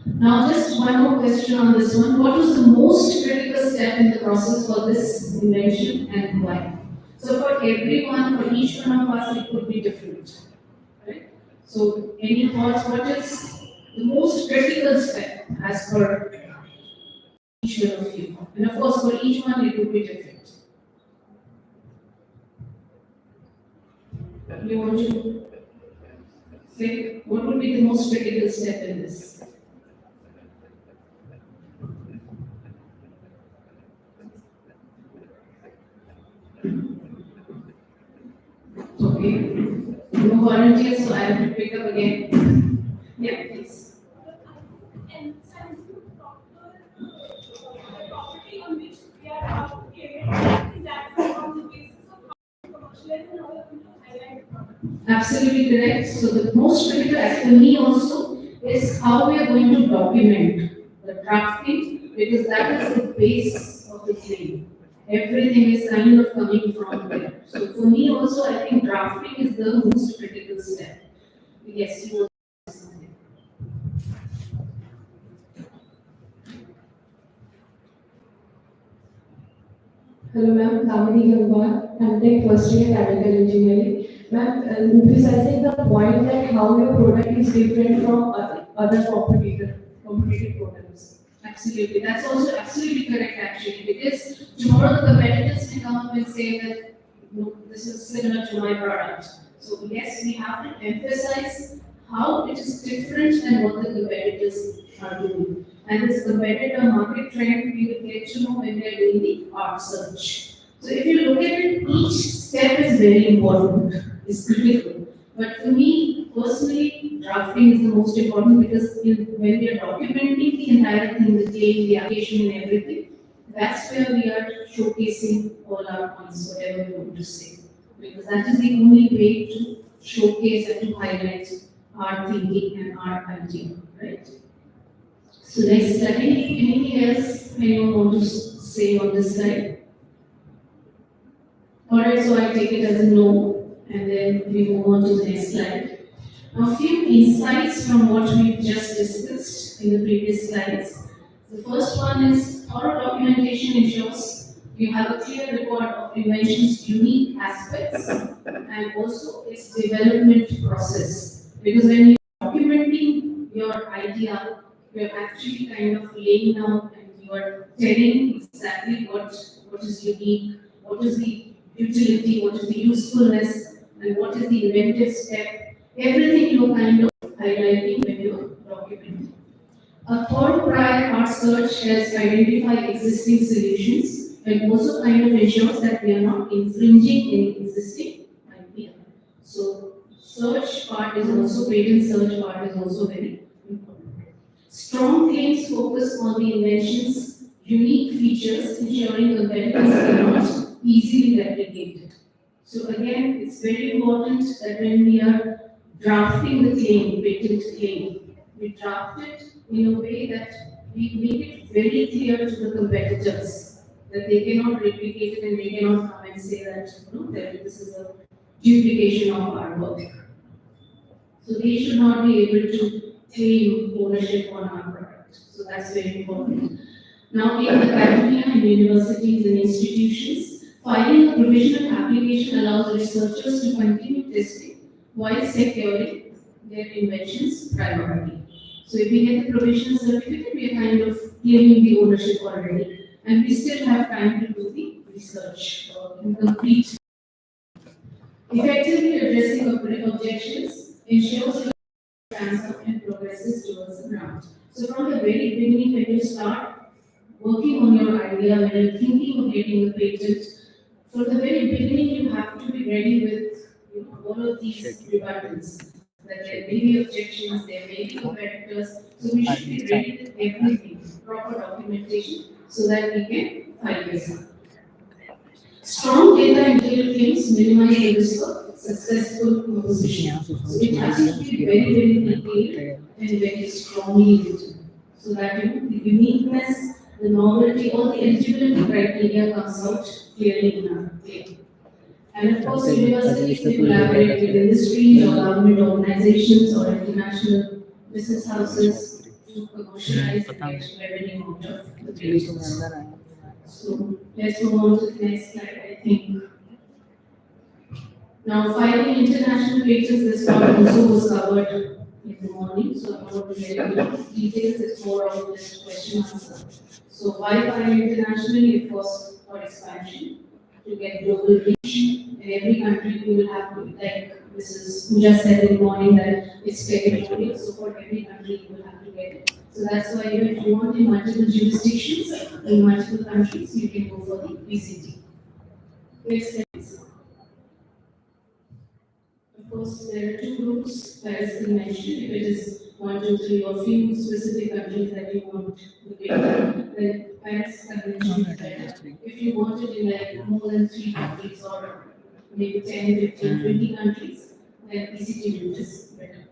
Now just one more question on this one. What was the most critical step in the process for this invention and why? So for everyone, for each one of us, it could be different. Right? So any thoughts, what is the most critical step as per each one of you? And of course, for each one, it would be different. You want to say, what would be the most critical step in this? Okay. No volunteers, so I have to pick up again. Yeah, please. And scientific property on which we are about to is that on the basis of how commercialize and how you're going to highlight the product. Absolutely correct. So the most critical as for me also is how we are going to document the drafting, because that is the base of the claim. Everything is kind of coming from there. So for me also, I think drafting is the most critical step. Yes, you will say something. Hello ma'am, Kamini Gangwar. I'm taking first year chemical engineering. Ma'am, emphasizing the point that how your product is different from other competitive products. Absolutely. That's also absolutely correct actually, because tomorrow the competitors may come up and say that no, this is similar to my product. So yes, we have to emphasize how it is different than what the competitors are doing. And this competitor market trend we will get to know when we are doing the art search. So if you look at it, each step is very important, is critical. But for me, personally, drafting is the most important because when we are documenting the entire thing, the claim, the application and everything, that's where we are showcasing all our points, whatever we want to say. Because that is the only way to showcase and to highlight our thinking and our idea, right? So next slide, anything else anyone want to say on this slide? Alright, so I take it as a no, and then we move on to the next slide. Now, a few insights from what we've just discussed in the previous slides. The first one is thorough documentation ensures you have a clear record of invention's unique aspects and also its development process. Because when you're documenting your idea, you're actually kind of laying down and you're telling exactly what is unique, what is the utility, what is the usefulness, and what is the inventive step. Everything you're kind of highlighting when you're documenting. A third prior art search helps identify existing solutions and also kind of ensures that we are not infringing any existing idea. So search part is also, patent search part is also very important. Strong claims focus on the invention's unique features, ensuring competitors cannot easily replicated. So again, it's very important that when we are drafting the claim, patent claim, we draft it in a way that we make it very clear to the competitors that they cannot replicate it and they cannot come and say that, that this is a duplication of our work. So they should not be able to claim ownership on our product. So that's very important. Now, in academia and universities and institutions, filing a provisional application allows researchers to continue testing while securing their inventions priority. So if we get the provisional certificate, we are kind of claiming the ownership already, and we still have time to do the research and complete. Effectively addressing objections ensures stands up and progresses towards the ground. So from the very beginning, when you start working on your idea, when you're thinking of getting a patent, from the very beginning, you have to be ready with all of these rebuttals. That there may be objections, there may be competitors, so we should be ready with everything, proper documentation, so that we can file this up. Strong data intelligence claims minimize the risk of successful composition. So it has to be very, very detailed and very strongly written. So that the uniqueness, the novelty, all the eligibility criteria comes out clearly in our claim. And of course, universities may collaborate with industries or government organizations or international business houses to commercialize and get revenue out of the patents. So let's move on to the next slide, I think. Now, filing international patents, this one also was covered in the morning, so I'm not going to get into details, it's more of just question answer. So, why file internationally? Of course, for expansion, to get global reach. In every country, you will have to, like Mrs. Pooja said in the morning, that it's territorial, so for every country, you will have to get it. So that's why if you want in multiple jurisdictions, in multiple countries, you can go for the PCT. Next slide. Of course, there are two groups, as we mentioned. If it is 1, 2, 3, or few specific countries that you want to get, then Paris Convention is better. If you want it in like more than 3 countries or maybe 10, 15, 20 countries, then PCT route is better.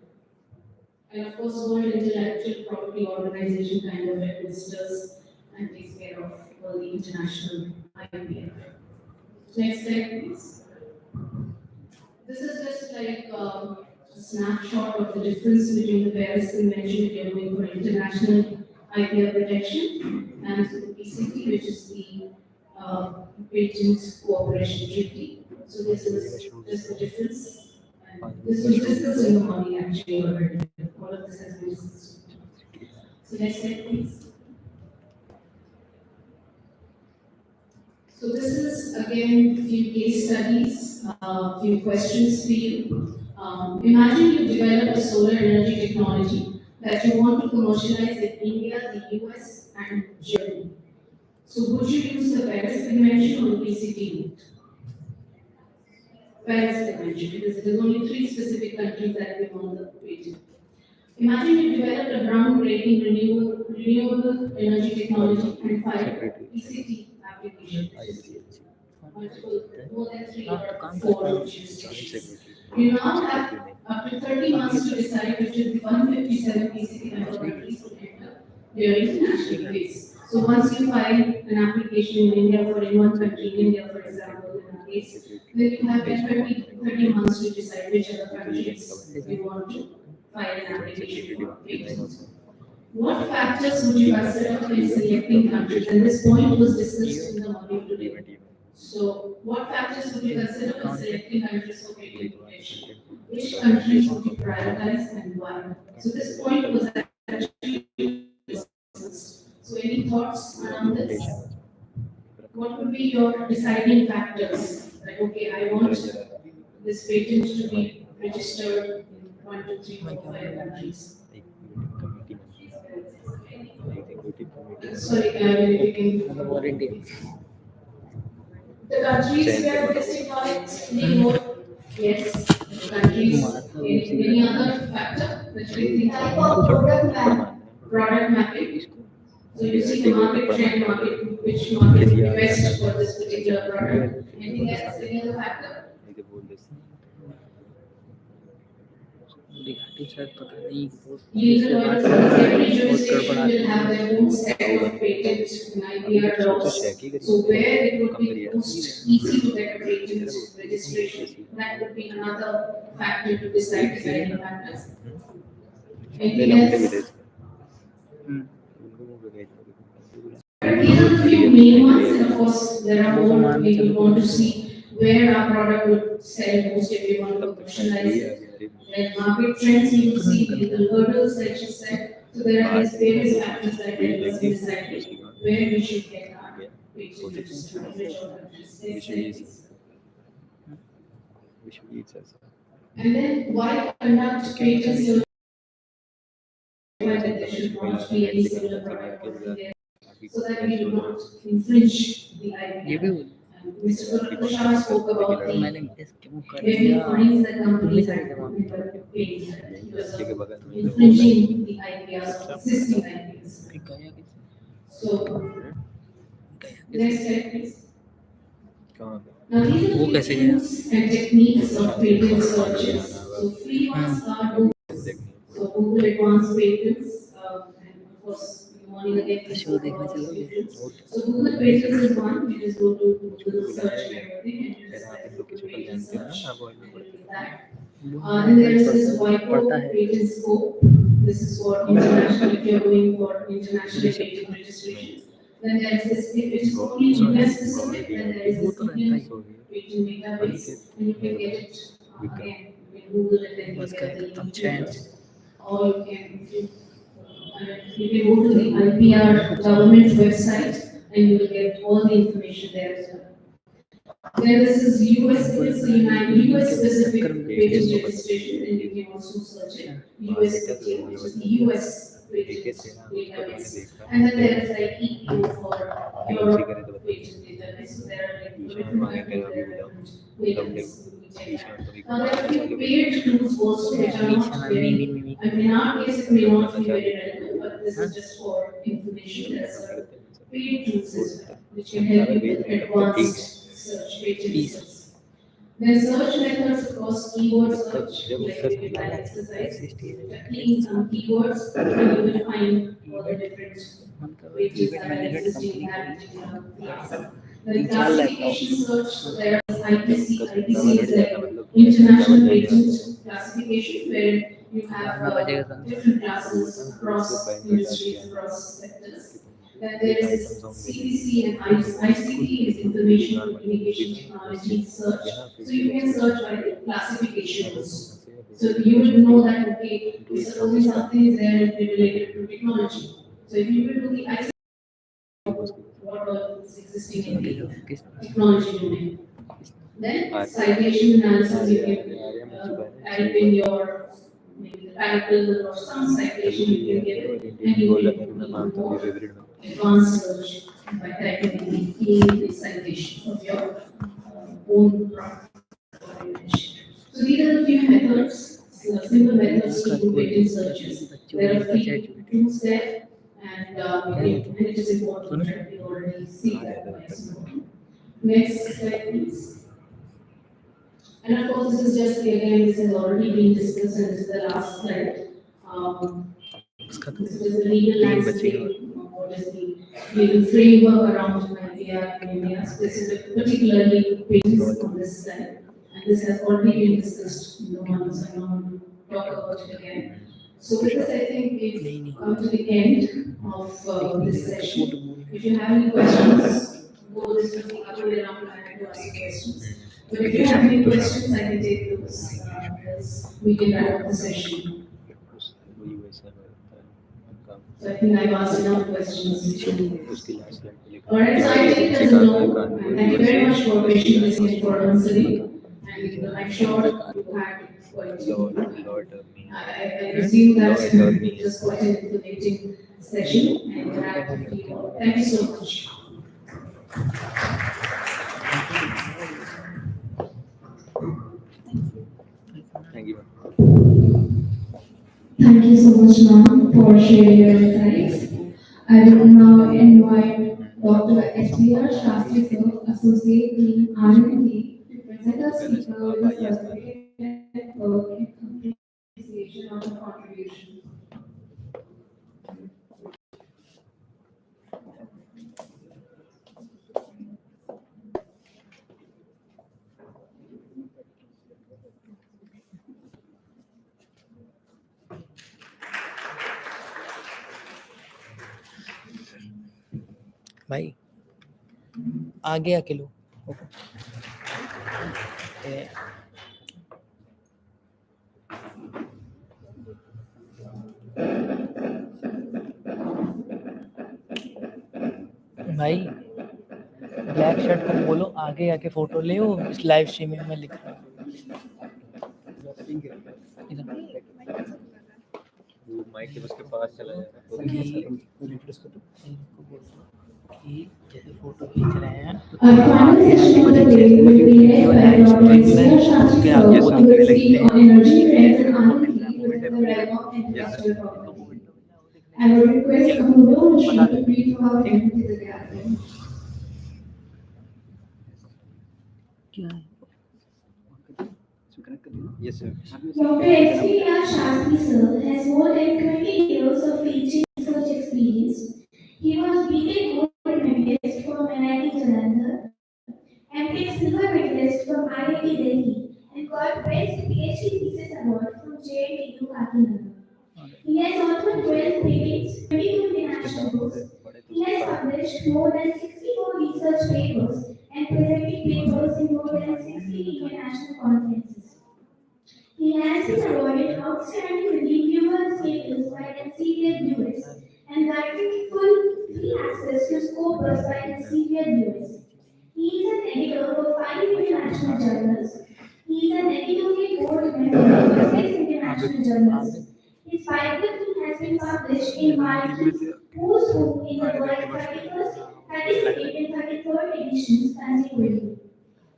And of course, World Intellectual Property Organization kind of administers and takes care of all the international IPR. Next slide, please. This is just like a snapshot of the difference between the Paris Convention, if you're going for international IPR protection, and the PCT, which is the Patent Cooperation Treaty. So this is just the difference. And this was discussed in the morning actually already. All of this has been discussed. So next slide, please. So this is again few case studies, few questions for you. Imagine you develop a solar energy technology that you want to commercialize in India, the US, and Germany. So would you use the Paris Convention or the PCT route? Paris Convention, because it is only 3 specific countries that we want the patent. Imagine you develop a groundbreaking renewable energy technology and file PCT application, multiple, more than 3 or 4 jurisdictions. You now have up to 30 months to decide which of the 157 PCT member countries to enter during the national phase. So once you file an application in India for in one country, India for example, in our case, then you have 30 months to decide which other countries you want to file an application for patent. What factors would you consider in selecting countries? And this point was discussed in the module today. So, what factors would you consider in selecting countries for patent protection? Which countries would you prioritize and why? So, this point was actually discussed. So, any thoughts around this? What would be your deciding factors? Like, okay, I want this patent to be registered in 1, 2, 3, 4, 5 countries. Sorry, if you can. The countries where this technology need more. Yes, countries. Any other factor that you think Type of product map. product mapping? So you see the market trend, which market would be best for this particular product. Anything else? Any other factor? लिखाटी शायद पता नहीं वो Legal इससे बात lawyers in every बहुत jurisdiction गड़बड़ा will have their own set of patent and IPR laws. So where it would be most easy to get a patent registration, that would be another factor to decide deciding factors. Anything else? These are the few main ones, and of course, there are more we would want to see where our product would sell most if we want to commercialize it. Then market trends we will see, legal hurdles, like she said. So there are these various factors that help us in deciding where we should get our patent registered, which all countries. Next slide, please. And then why conduct patent search? Why there should not be any similar product working there, so that we do not infringe the ये भी IP. And Mr. Prashant spoke about the मैंने इसके वो कर heavy दिया fines that companies तुमने have क्या to pay because के of बगल में infringing the IPRs of existing IPRs. गया किस So next slide, please. कहाँ Now these are वो the कैसे गया tools and techniques of patent searches. So free ones are Google. So Google Advanced Patents, and of course, in the morning again we show spoke देखने about these चलोगे patents. So Google Patents is one. You just go to Google search and everything, and you just type Google Patent search. That. Then there is this पढ़ता WIPO है patent scope. This is for international, if you're going for international patent registration. Then there is this, if it is only US specific, then there is this Indian patent database, and you can get it again. You can Google it and you बस get the तब link to chain it. Or you can, if you can go to the IPR government website and you will get all the information there as well. Then this is US, it's a US specific patent registration, and you can also search it, USPTA, which is the US patent database. And then there is like EPO for Europe patent database, so there are like different patents you can check. Now there are few paid tools also which are not very, I mean in our case it may not be very relevant, but this is just for information. There are certain paid tools as well, which can help you with advanced search, patent search. Then search methods, of course, keyword search, like we did that exercise. So keying some keywords, and you will find all the different pages that are existing in that particular class. Then classification search, so there is IPC is like international patent classification, where you have different classes across industries, across sectors. Then there is this CPC and ICT is Information Communication Technology Search. So you can search by the classifications. So you will know that, okay, if supposing something is there and related to technology. So if you will do the ICT, what all is existing in the technology domain. Then citation analysis, you can type in your maybe the title or some citation you can give it, and you can do more advanced search by typing in the citation of your own product. So these are the few methods, simple methods to do patent searches. There are free tools there, and it is important that we already see that why it's important. Next slide, please. And of course, this is just again, this has already been discussed, and this is the last slide. This is the legal landscape, what is the legal framework around IPR in India, specific, particularly patents on this slide. And this has already been discussed in the morning, so I don't want to talk about it again. So with this, I think we've come to the end of this session. If you have any questions, go this was the other way around, I had to ask you questions. But if you have any questions, I can take those, else we can wrap up the session. So I think I've asked enough questions. Alright, so I take it as a no, and thank you very much for patiently listening for answering. And I'm sure you had quite I assume that it was quite an informative session and interactive with you all. Thank you so much. Thank you. Thank you so much, ma'am, for sharing your insights. I will now invite Dr. H.B.R. Shastri, sir, Associate Dean, R&D, to present our speaker with a certificate of appreciation. भाई आगे आके लो ए, भाई black shirt को बोलो आगे आके photo ले वो इस लाइव स्ट्रीमिंग में लिख रहा वो माइक के उसके पास चला जाएगा तो कि जैसे फोटो खींच रहे हैं तो Our final session of the day will be led by Dr. Nisha Shastri sir, who will speak on energy trends and R&D within the realm of intellectual property. I would request Amulya Rishi to brief about him to the gathering. क्या है yes sir Dr. Ipr Shastri sir has more than 20 years of teaching research experience. He was BTech Gold Medalist from NIT Jalandhar, MTech Silver Medalist from IIT Delhi, and got Best PhD Thesis Award from JNTU Kakinada. He has authored 12 patents, 22 international books. He has published more than 64 research papers and presented papers in more than 60 international conferences. He has been awarded outstanding reviewer status by Elsevier US and granted full free access to Scopus by Elsevier US. He is an editor for 5 international journals. He is an editorial board member of 6 international journals. His biography has been published in Marquis, Who's Who in the World 31st, 32nd and 33rd editions consecutively.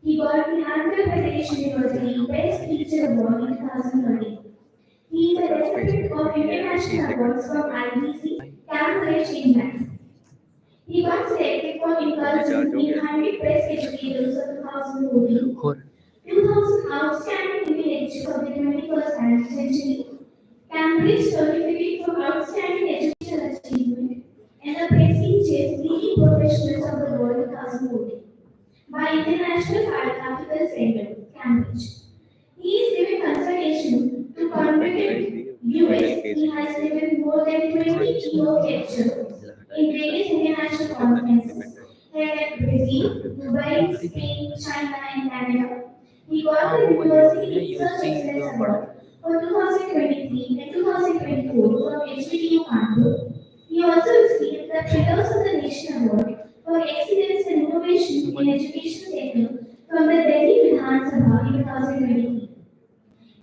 He got the Andhra Pradesh University Best Teacher Award in 2013. He is a recipient of international awards from IBC, Cambridge, England. He got selected for inclusion in 100 Best Educators of 2014, और 2000 Outstanding Intellectuals of the 21st Century, Cambridge Certificate for Outstanding Educational Achievement, and the prestigious Leading Professionals of the World 2014 by International Biographical Center, Cambridge. He is giving consultation to convicted US. He has given more than 20 keynote lectures in various international conferences held at Brazil, Dubai, Spain, China, and Canada. He got the University Research Excellence Award for 2023 and 2024 from HBTU Kanpur. He also received the Pillars of the Nation Award for excellence and innovation in education sector from the Delhi Vidhan Sabha in 2023.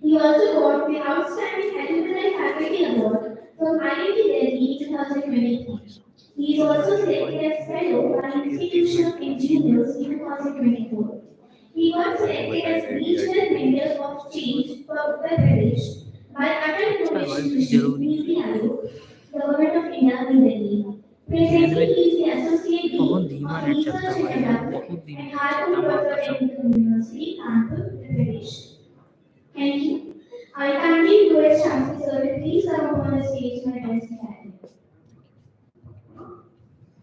He also got the Outstanding Alumni Faculty Award from IIT Delhi in 2023. He is also selected as Fellow by Institution of Engineers in 2024. He got selected as Regional Mentor of Change for Uttar Pradesh by Atal Innovation Mission, Niti Aayog, Government of India, New Delhi. Presently, he is the Associate बहुत Dean धीमा of net Research चलता है and भाई Development बहुत धीमा at net Harvard चलता है Dr. कसम Medical University, Kanpur, Uttar Pradesh. Thank you. I kindly request Shastri sir to please come up on the stage and address the gathering.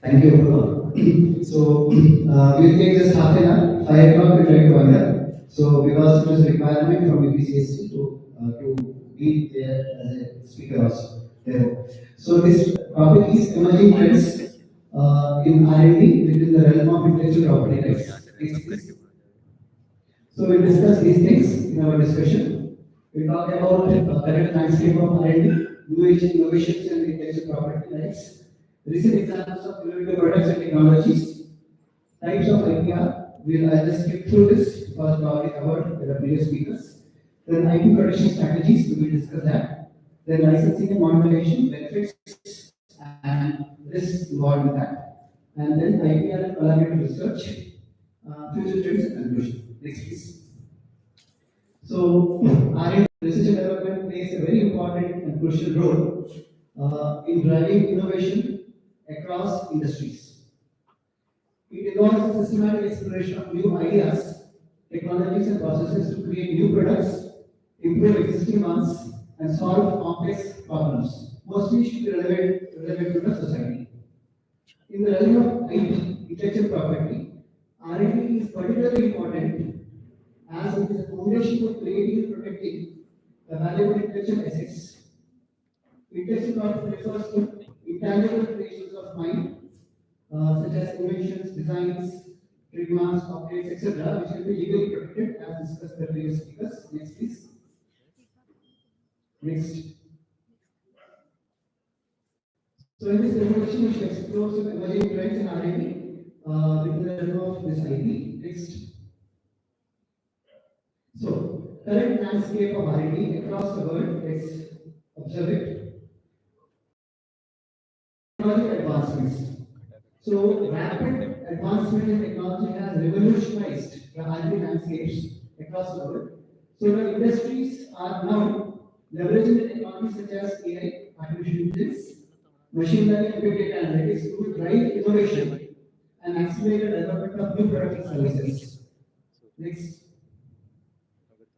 Thank you, Apurva. So, we'll take just half an hour. 5 o'clock we try to wind up. So, because it is a requirement from UPCSC to be there as a speaker also. There. So, this topic is emerging trends in R&D within the realm of intellectual property rights. Next, please. So, we'll discuss these things in our discussion. We'll talk about current landscape of R&D, new age innovations and intellectual property rights, recent examples of innovative products and technologies, types of IPR. I'll just skip through this because we already covered with the previous speakers. Then IP protection strategies, we will discuss that. Then licensing and monetization, benefits and risks involved in that. And then IPR and collaborative research, future trends and conclusion. Next, please. So, R&D research and development plays a very important and crucial role in driving innovation across industries. It involves the systematic exploration of new ideas, technologies, and processes to create new products, improve existing ones, and solve complex problems, mostly should be relevant to the society. In the realm of IP, intellectual property, R&D is particularly important as it is a foundation for creating and protecting the valuable intellectual assets. Intellectual property refers to intangible creations of mind, such as inventions, designs, trademarks, copyrights, etc., which will be legally protected as discussed by previous speakers. Next, please. Next. So in this presentation, we shall explore some emerging trends in R&D within the realm of this IP. Next. So, current landscape of R&D across the world, let's observe it. Technological advancements. So, rapid advancement in technology has revolutionized the R&D landscapes across the world. So, the industries are now leveraging the technologies such as AI, artificial intelligence, machine learning, and big data analytics to drive innovation and accelerate the development of new products and services. Next.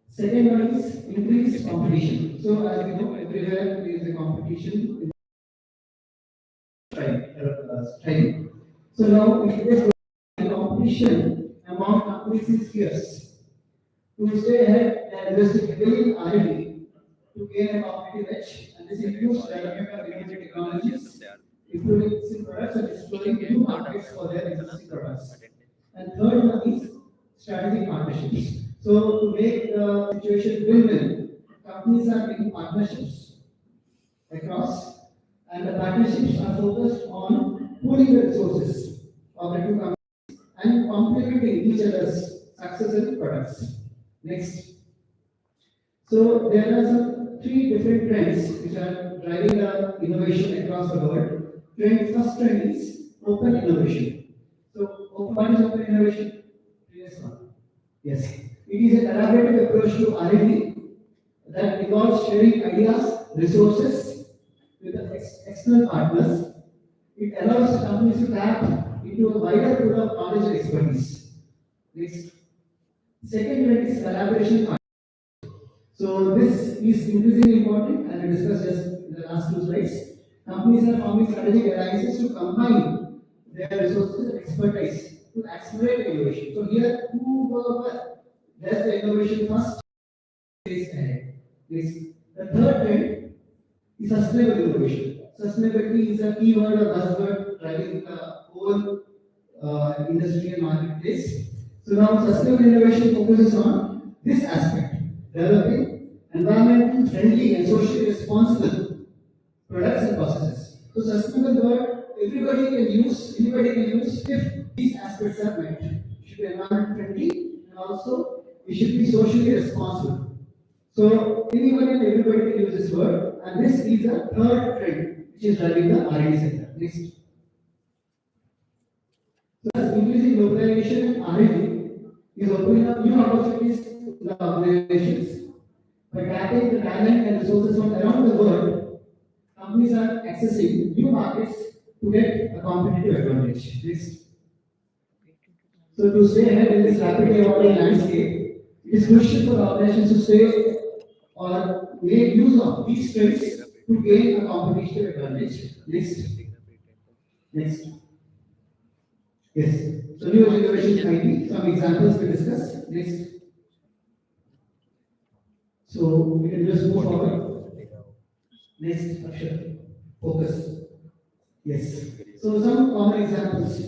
Second one is increased competition. So as we know, everywhere there is a competition in So now if this competition among companies is fierce. To stay ahead, they are investing heavily in R&D to gain a competitive edge, and this includes development of innovative technologies, improving existing products, and exploring new markets for their existing products. And third one is strategic partnerships. So to make the situation win-win, companies are making partnerships across, and the partnerships are focused on pooling the resources of the two companies and complementing each other's success and products. Next. So there are some three different trends which are driving the innovation across the world. First trend is open innovation. So what is open innovation? Previous one. Yes. It is a collaborative approach to R&D that involves sharing ideas, resources with the external partners. It allows companies to tap into a wider pool of knowledge and expertise. Next. Second trend is collaboration. So this is increasingly important, as we discussed just in the last two slides. Companies are forming strategic alliances to combine their resources and expertise to accelerate innovation. So here, whoever does the innovation first is ahead. The third trend is sustainable innovation. Sustainability is a key word or buzzword driving the whole industry and marketplace. So now sustainable innovation focuses on this aspect, developing environmentally friendly and socially responsible products and processes. So sustainable word anybody can use if these aspects are met. It should be environment friendly and also it should be socially responsible. So anyone and everybody can use this word, and this is a third trend which is driving the R&D sector. Next. So as increasing globalization and R&D is opening up new opportunities in the organizations. By tapping the talent and resources from around the world, companies are accessing new markets to get a competitive advantage. Next. So to stay ahead in this rapidly evolving landscape, it is crucial for organizations to stay or make use of these trends to gain a competitive advantage. Next. Next. Yes. So new innovations might be some examples we discuss. Next. So we can just move forward. Next, Akshay. Focus. Yes. So some common examples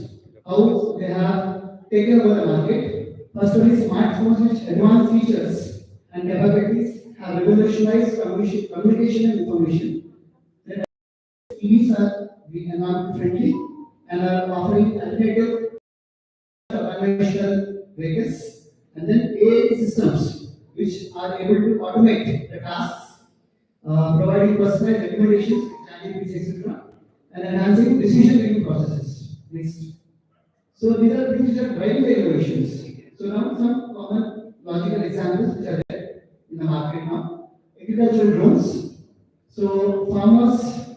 how they have taken over the market. First one is smartphones which advanced features and capabilities have revolutionized communication and information. Then EVs are being environment friendly and are offering alternative conventional vehicles. And then AI systems which are able to automate the tasks, providing personalized recommendations, etc., and enhancing decision-making processes. Next. So these are things which are driving the innovations. So now some common logical examples which are there in the market now. Agricultural drones. So farmers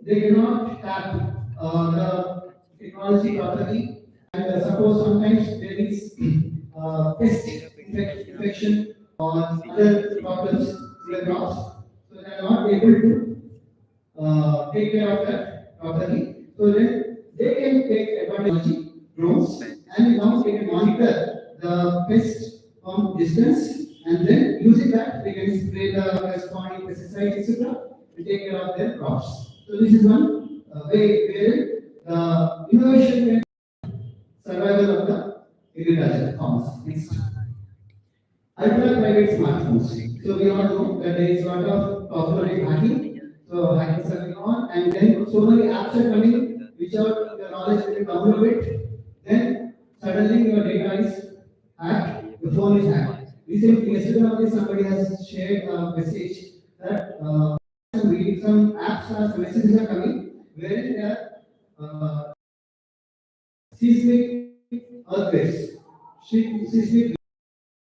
they cannot tap the technology properly, and suppose sometimes there is pest infection or other problems in the crops, so they are not able to take care of that properly. So then they can take advantage of drones and now they can monitor the pest from distance, and then using that they can spray the corresponding pesticides etc. and take care of their crops. So this is one way where the innovation and survival of the agriculture farmers. Next. Ultra private smartphones. So we all know that there is a lot of popular hacking. So hackings are going on, and then so many apps are coming, which are the knowledge when you download it, then suddenly your data is hacked, your phone is hacked. Recently, yesterday only somebody has shared a message that some apps or some messages are coming wherein there are seismic earthquakes, seismic.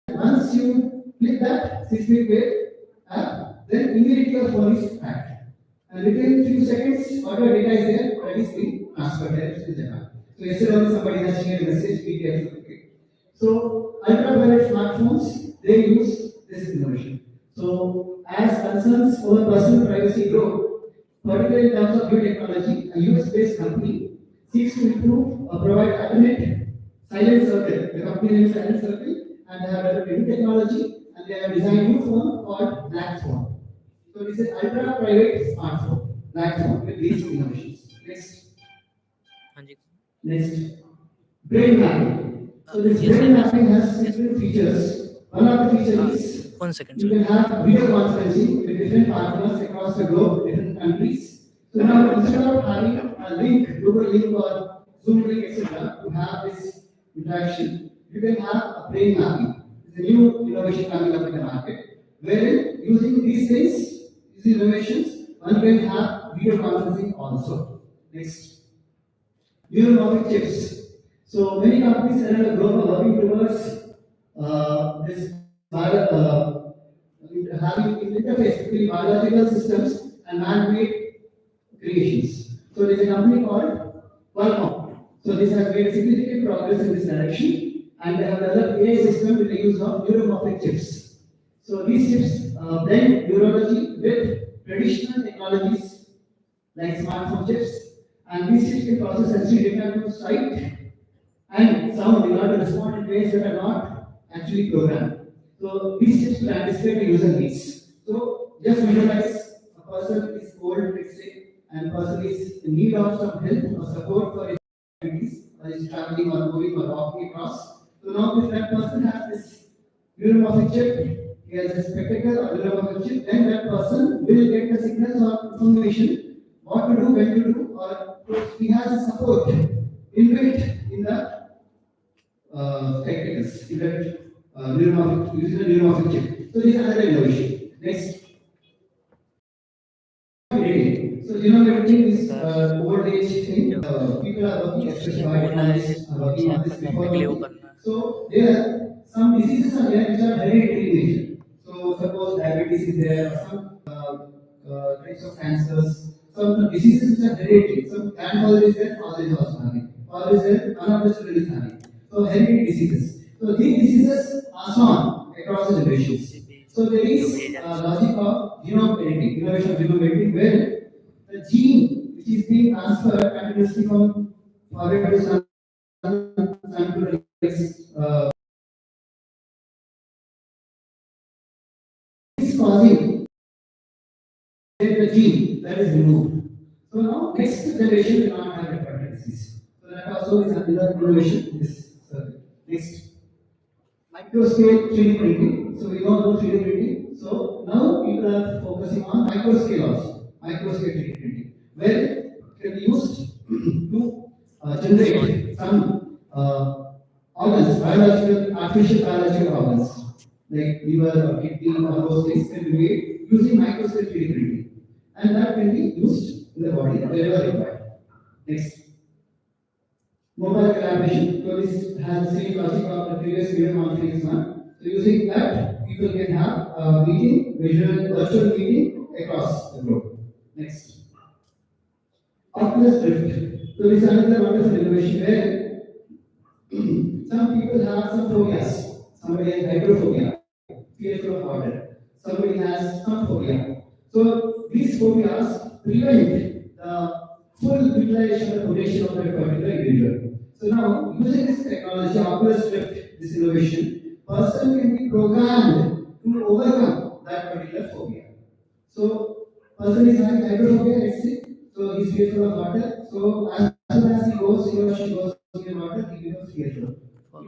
Once you click that seismic wave app, then immediately your phone is hacked. And within few seconds, whatever data is there, that is being transferred there to Japan. So yesterday only somebody has shared a message, be careful. Okay. So ultraviolet smartphones, they use this innovation. So as concerns over personal privacy grow, particularly in terms of new technology, a US-based company seeks to improve or provide alternate silent circle. The company name is Silent Circle, and they have developed new technology, and they have designed a new phone called Black Phone. So this is ultra private smartphone, Black Phone with these innovations. Next. हाँ जी Next. Brain mapping. So this brain mapping has different features. One of the features is 1 second you sir. can have video conferencing with different partners across the globe, different countries. So now instead of having a link, Google link or Zoom link, etc., to have this interaction, you can have a brain mapping. It's a new innovation coming up in the market, wherein using these things, these innovations, one can have video conferencing also. Next. Neuromorphic chips. So many companies around the globe are working towards this having interface between biological systems and man-made creations. So there is a company called Qualcomm. So this has made significant progress in this direction, and they have developed AI system with the use of neuromorphic chips. So these chips blend neurology with traditional technologies like smartphone chips, and these chips can process sensory data to sight and sound in order to respond in ways that are not actually programmed. So these chips will anticipate the user needs. So just visualize a person is old, let's say, and person is in need of some help or support for his activities, or is traveling or moving or walking across. So now if that person has this neuromorphic chip, he has a spectacle or neuromorphic chip, then that person will get the signals or information what to do, when to do, or he has a support inbuilt in the spectacles, in that neuromorphic, using the neuromorphic chip. So this is another innovation. Next. Editing. So editing is old age thing. People are working, जो especially उसने बोला है biologists are working on WhatsApp this पे करने के लिए वो before. करना है So there some diseases are there which are hereditary in nature. So suppose diabetes is there, or some types of cancers, some diseases which are hereditary. Some grandfather is there, father is also having. Father is there, one of the children is having. So hereditary diseases. So these diseases pass on across the generations. So there is logic of genome editing, innovation of genome editing, where the gene which is being transferred continuously from father to son, son to the next, is causing the gene that is removed. So now next generation will not have hepatitis disease. So that also is another innovation in this circuit. Next. Microscale 3D printing. So we know about 3D printing. So now people are focusing on microscale also. Microscale 3D printing, where it can be used to generate some organs, biological, artificial biological organs, like liver or kidney or those things can be made using microscale 3D printing. And that can be used in the body wherever required. Next. Mobile collaboration. So this has the same logic of the previous video conference one. So using that, people can have a meeting, virtual meeting across the globe. Next. Oculus Rift. So this is another wonderful innovation where some people have some phobias. Somebody has hydrophobia, fear of water. Somebody has some phobia. So these phobias prevent the full utilization or potential of that particular individual. So now, using this technology, Oculus Rift, this innovation, person can be programmed to overcome that particular phobia. So, person is having hydrophobia, let's say, so he's fearful of water. So, as soon as he goes, he or she goes to the water, he becomes fearful.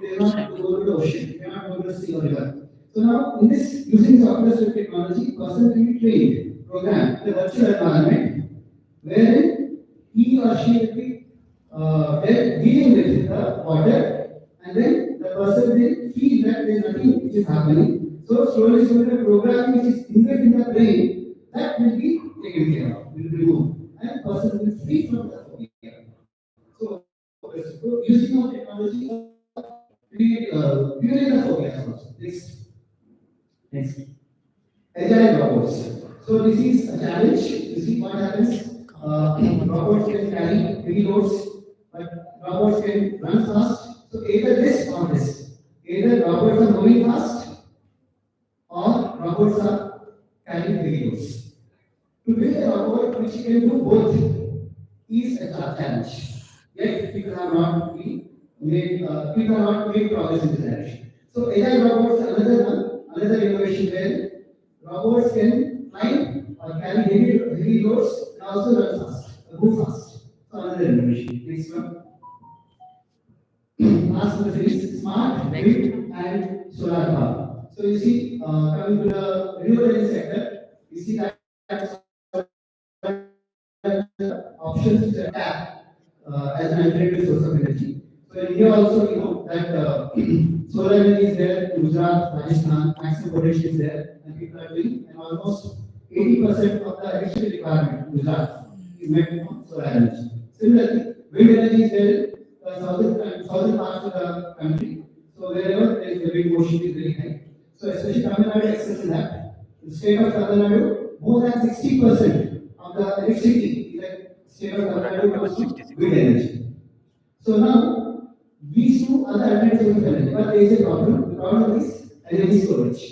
He does not go to the ocean, he cannot go to the sea or river. So now, in this, using software suite technology, person will be trained, programmed in a virtual environment, wherein he or she will be dealing with the water, and then the person will feel that there is nothing which is happening. So slowly, slowly, the programming which is embedded in the brain, that will be taken care of, will be removed, and person will be free from the phobia. So using of technology, we during the phobia also. Next. Agile robots. So this is a challenge. You see what happens. Robots can carry heavy loads, but robots can run fast. So either this or this. Either robots are moving fast or robots are carrying heavy loads. To build a robot which can do both is a challenge. Yet people have not people have not made progress in this direction. So AI robots are another one, another innovation where robots can climb or carry heavy loads and also run fast, move fast. So another innovation. Next one. Last one is smart wind and solar power. So you see, coming to the renewable energy sector, you see that options which are tapped as an alternative source of energy. So in India also, you know that solar energy is there in Gujarat, Rajasthan, maximum potential is there, and people are doing, and almost 80% of the electricity requirement in Gujarat is met from solar energy. Similarly, wind energy is there in southern parts of the country. So wherever there is the wind motion is very high. So especially Tamil Nadu excels in that. In the state of Tamil Nadu, more than 60% of the electricity in the state of Tamil Nadu comes from wind energy. So now, these two are the alternatives of energy, but there is a problem. The problem is energy storage.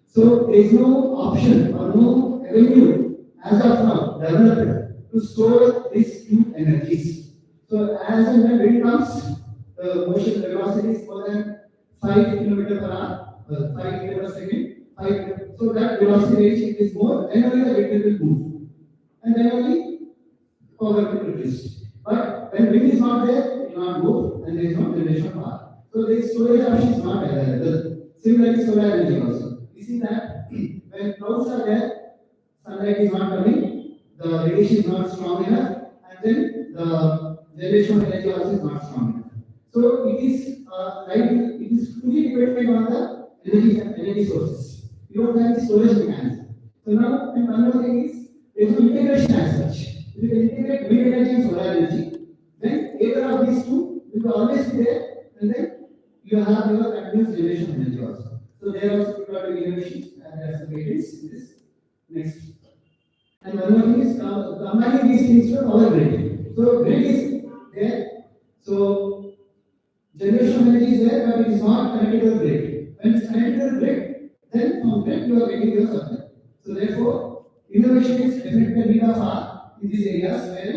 So there is no option or no avenue as of now developed to store these two energies. So as and when wind comes, the motion velocity is more than 5 km per hour, 5 km per second, 5. So that velocity range is more, then only the vehicle will move, and then only power will be produced. But when wind is not there, it will not move, and there is no generation of power. So this storage option is not available. Similarly, solar energy also. You see that when clouds are there, sunlight is not coming, the radiation is not strong enough, and then the generation of energy also is not strong enough. So it is fully dependent on the energy sources. You don't have the storage mechanism. So now, and one more thing is there is no integration as such. If you can integrate wind energy and solar energy, then either of these two will always be there, and then you have your continuous generation of energy also. So there are also people are doing innovations, and there are some patents in this. Next. And one more thing is combining these things to power grid. So grid is there. So generation of energy is there, but it is not connected to the grid. When it's connected to the grid, then from grid you are getting your supply. So therefore, innovation is definitely a need of R in these areas where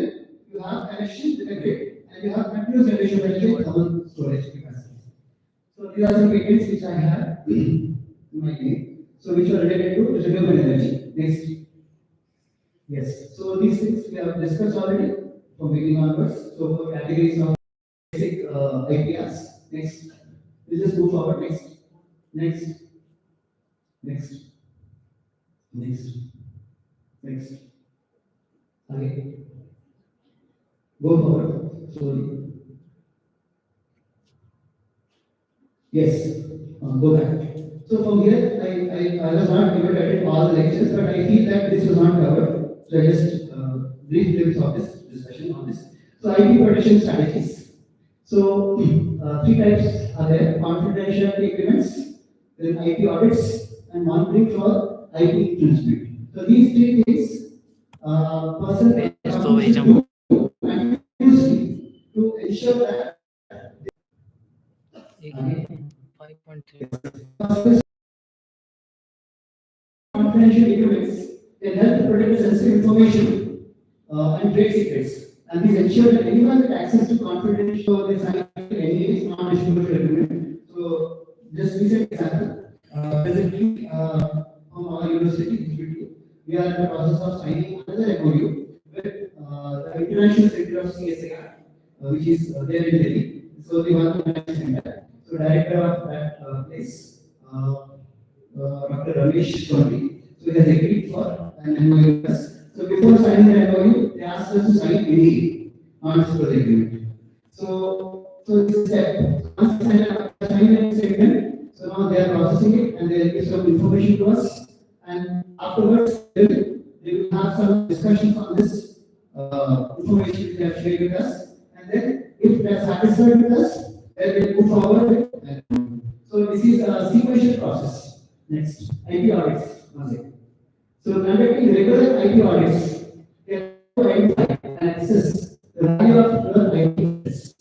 you have connection with the grid and you have continuous generation of energy and thermal storage capacity. So these are some patents which I have in my name. So which are related to renewable energy. Next. Yes. So these things we have discussed already from beginning onwards. So for categories of basic IPRs. Next. We'll just move forward. Next. Next. Next. Next. Next. Okay. Go forward. Slowly. Yes. Go back. So from here, I was not able to attend all the lectures, but I feel that this was not covered. So I just brief glimpse of this discussion on this. So IP protection strategies. So three types are there: confidentiality agreements, then IP audits, and monitoring for IP infringement. So these three things, person should do continuously to ensure that 5.3. confidential agreements can help to protect sensitive information and trade secrets. And these ensure that anyone with access to confidential they sign any non-disclosure agreement. So, just recent example, presently from our university, we are in the process of signing another MOU with the International Center of CSIR which is there in Delhi. So we want to manage center. So director of that place, Dr. Ramesh Chaudhary. So he has agreed for an MOU with us. So before signing the MOU, they asked us to sign NDA on this project agreement. So this is that. Once they sign an agreement, so now they are processing it and they will give some information to us. And afterwards, they will have some discussions on this information they have shared with us. And then, if they are satisfied with us, then they move forward. So this is a sequential process. Next, IP audits. One second. So conducting regular IP audits can identify and assess the value of your IP assets.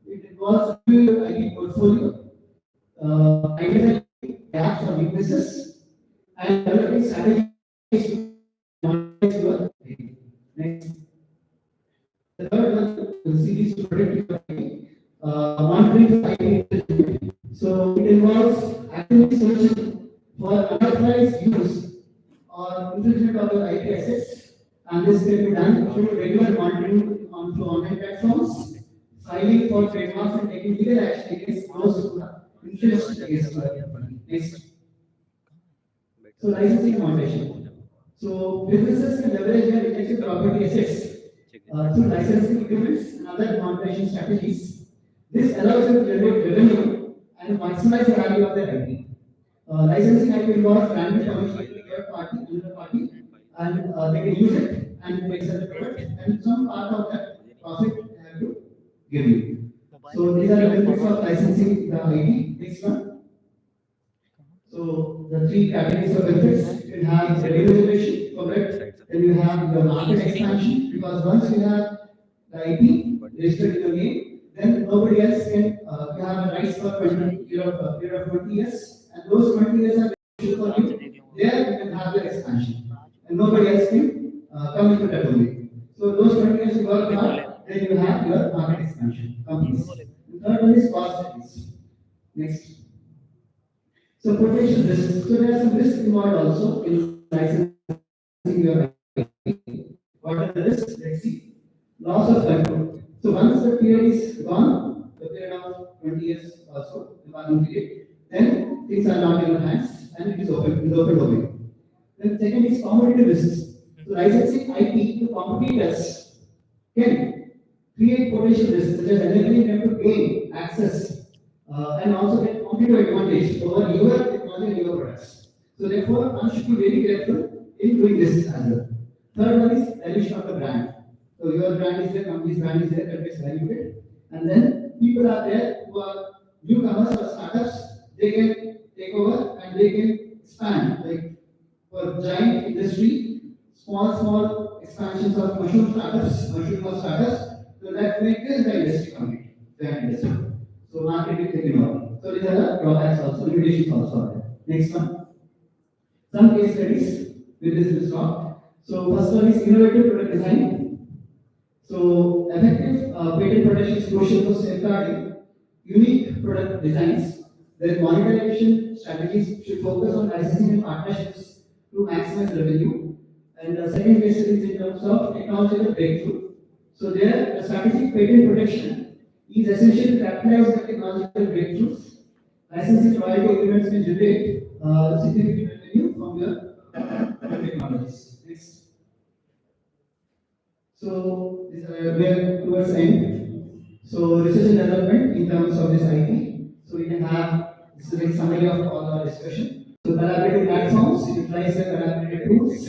It involves reviewing your IP portfolio, identifying gaps or weaknesses, and developing strategies to monetize your IP. Next. The third one series to protect your IP, monitoring for IP. So it involves actively searching for unauthorized use or infringement of your IP assets, and this can be done through regular monitoring on online platforms, filing for trademarks, and taking legal action against those who are infringed against your IP. Next. So licensing foundation. So businesses can leverage their intellectual property assets through licensing agreements and other monetization strategies. This allows them to generate revenue and maximize the value of their IP. Licensing IP involves granting permission to third party, another party, and they can use it and they sell the product, and some part of that profit they have to give you. So these are the benefits of licensing the IP. Next one. So the three categories of benefits, you have revenue generation, correct? Then you have the market expansion, because once you have the IP registered in your name, then nobody else can, you have the rights for 20, period of 20 years, and those 20 years are beneficial for you. There you can have your expansion, and nobody else can come into that domain. So those 20 years you work hard, then you have your market expansion. Companies. The third one is cost savings. Next. So potential risks. So there are some risks involved also in licensing your IP. What are the risks? Let's see. Loss of control. So once the period is gone, the period of 20 years also, the bargaining period, then things are not in your hands and it is open domain. Then second is competitive risks. So licensing IP to competitors can create potential risks such as enabling them to gain access and also get competitive advantage over your technology and your products. So therefore, one should be very careful in doing this as well. Third one is dilution of the brand. So your brand is there, company's brand is there, that gets diluted. And then people are there who are newcomers or startups, they can take over and they can expand. Like for giant industry, small expansions of mushroom startups, so that may kill the industry completely, the industry. So market is taken over. So these are the drawbacks also, limitations also are there. Next one. Some case studies with this talk. So first one is innovative product design. So effective patent protection is crucial for safeguarding unique product designs. Their monetization strategies should focus on licensing and partnerships to maximize revenue. And the second case is in terms of technological breakthrough. So there, the strategic patent protection is essential to capitalize on technological breakthroughs. Licensing royalty agreements can generate significant revenue from your technologies. Next. So we are towards end. So research and development in terms of this IP. So we can have this is a summary of all our discussion. So collaborative platforms utilize the collaborative tools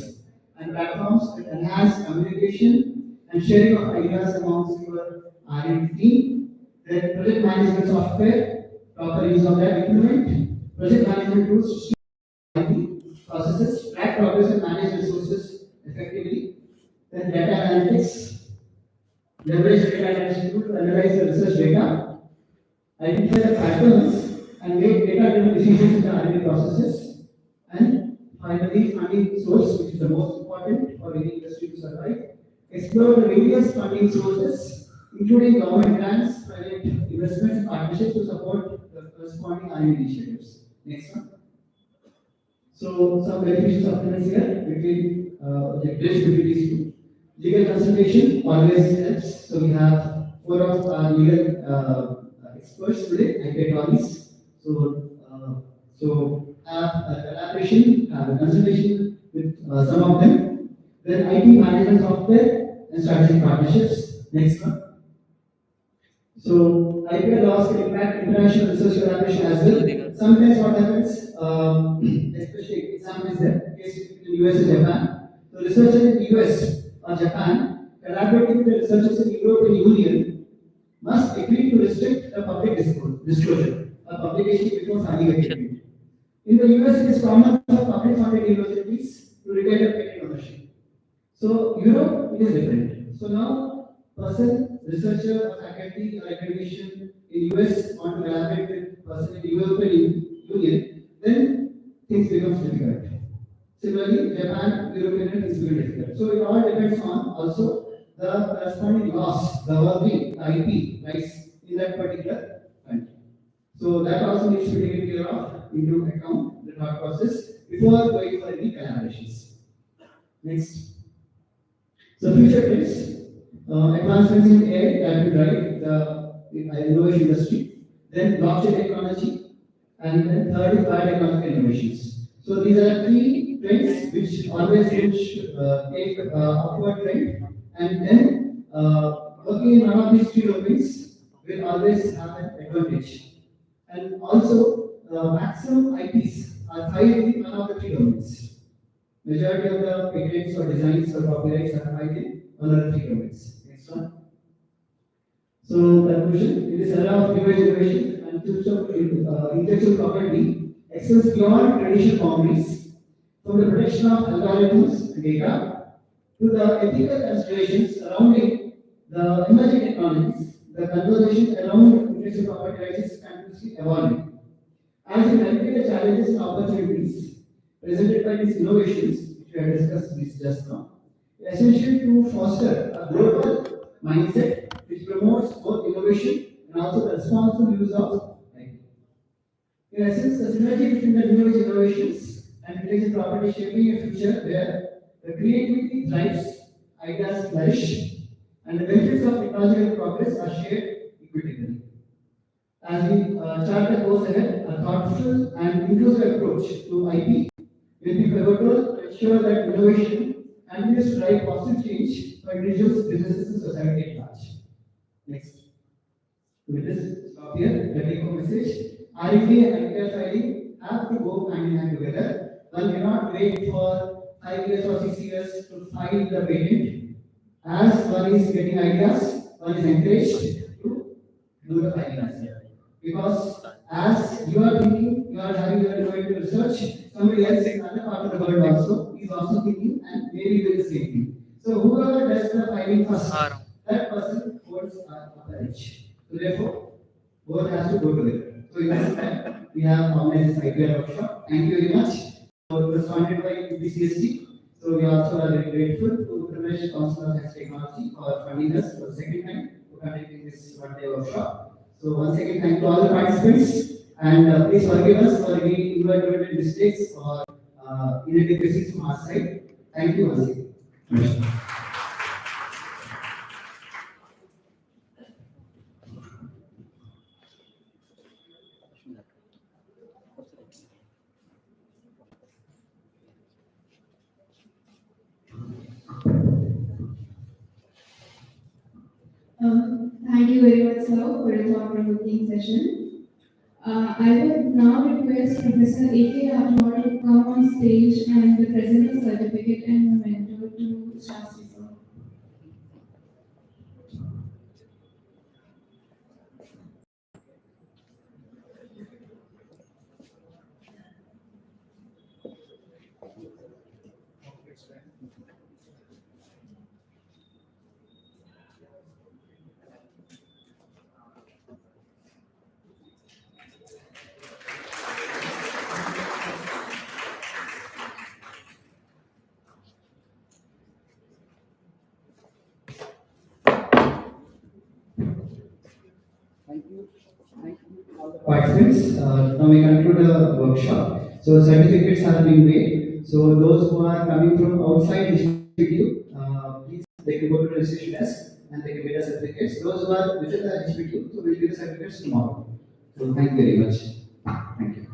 and platforms that enhance communication and sharing of ideas amongst your R&D team. Then project management software, proper use of that implement, project management tools IT processes, track progress and manage resources effectively. Then data analytics, leverage data analytics tool to analyze the research data, identify the patterns, and make data-driven decisions in the R&D processes. And finally, funding source, which is the most important for any industry to survive. Explore the various funding sources, including government grants, private investments, and partnerships to support the corresponding R&D initiatives. Next one. So some beneficial supplements here between the bridge between these two. Legal consultation always helps. So we have four of our legal experts today, IP attorneys. So have a collaboration, have a consultation with some of them. Then IT management software and strategic partnerships. Next one. So IPR laws can impact international research collaboration as well. Sometimes what happens, especially example is there, case in US and Japan. So researchers in US or Japan collaborating with the researchers in European Union must agree to restrict the public disclosure of publication before signing a patent. In the US, it is common for public funded universities to retain a patent ownership. So Europe it is different. So now person, researcher, or faculty or academician in US want to collaborate with person in European Union, then things becomes difficult. Similarly, Japan, European Union is very difficult. So it all depends on also the corresponding laws, the working IP rights in that particular country. So that also needs to be taken care of into account the thought process before going for any collaborations. Next. So future trends, advancements in AI that will drive the innovation industry, then blockchain technology, and then third is biotechnological innovations. So these are three trends which always take upward trend, and then working in one of these three domains will always have an advantage. And also, maximum IPs are filed in one of the three domains. Majority of the patents or designs or copyrights are filed in one of the three domains. Next one. So conclusion: in this era of new age innovation and intellectual property extends beyond traditional boundaries, from the protection of algorithms and data to the ethical considerations surrounding the emerging technologies. The conversation around intellectual property rights is continuously evolving. As we navigate the challenges and opportunities presented by these innovations, which we have discussed this just now, essential to foster a global mindset which promotes both innovation and also the responsible use of IP. In essence, the synergy between the new age innovations and intellectual property shaping a future where the creativity thrives, ideas flourish, and the benefits of technological progress are shared equitably. As we chart the course ahead, a thoughtful and inclusive approach to IP will be pivotal to ensure that innovation continues to drive positive change for individuals, businesses, and society at large. Next. With this, stop here. The take home message: RFA and IPR filing have to go hand in hand together. One cannot wait for 5 years or 6 years to file the patent. As one is getting ideas, one is encouraged to do the filing as well. Because as you are thinking, you are having your innovative research, somebody else in another part of the world also is also thinking and maybe doing the same thing. So whoever does the filing first, that person holds upper edge. So therefore, both has to go together. So in this time, we have organized this IPR workshop. Thank you very much. So it was funded by BCSD. So we also are very grateful to the British Council of Science Technology for funding us for the second time to conducting this one-day workshop. So once again, thank you to all the participants, and please forgive us for any inadvertent mistakes or inadequacies from our side. Thank you once again. Thank you very much, sir, for a thought-provoking session. I would now request Professor A.K. Rathore to come on stage and present the certificate and memento to Shastri sir. Participants, now we conclude the workshop. So certificates have been made. So those who are coming from outside the institute, please they can go to the registration desk and they can get the certificates. Those who are within the HPQ, so we'll give the certificates tomorrow. So thank you very much. Thank you.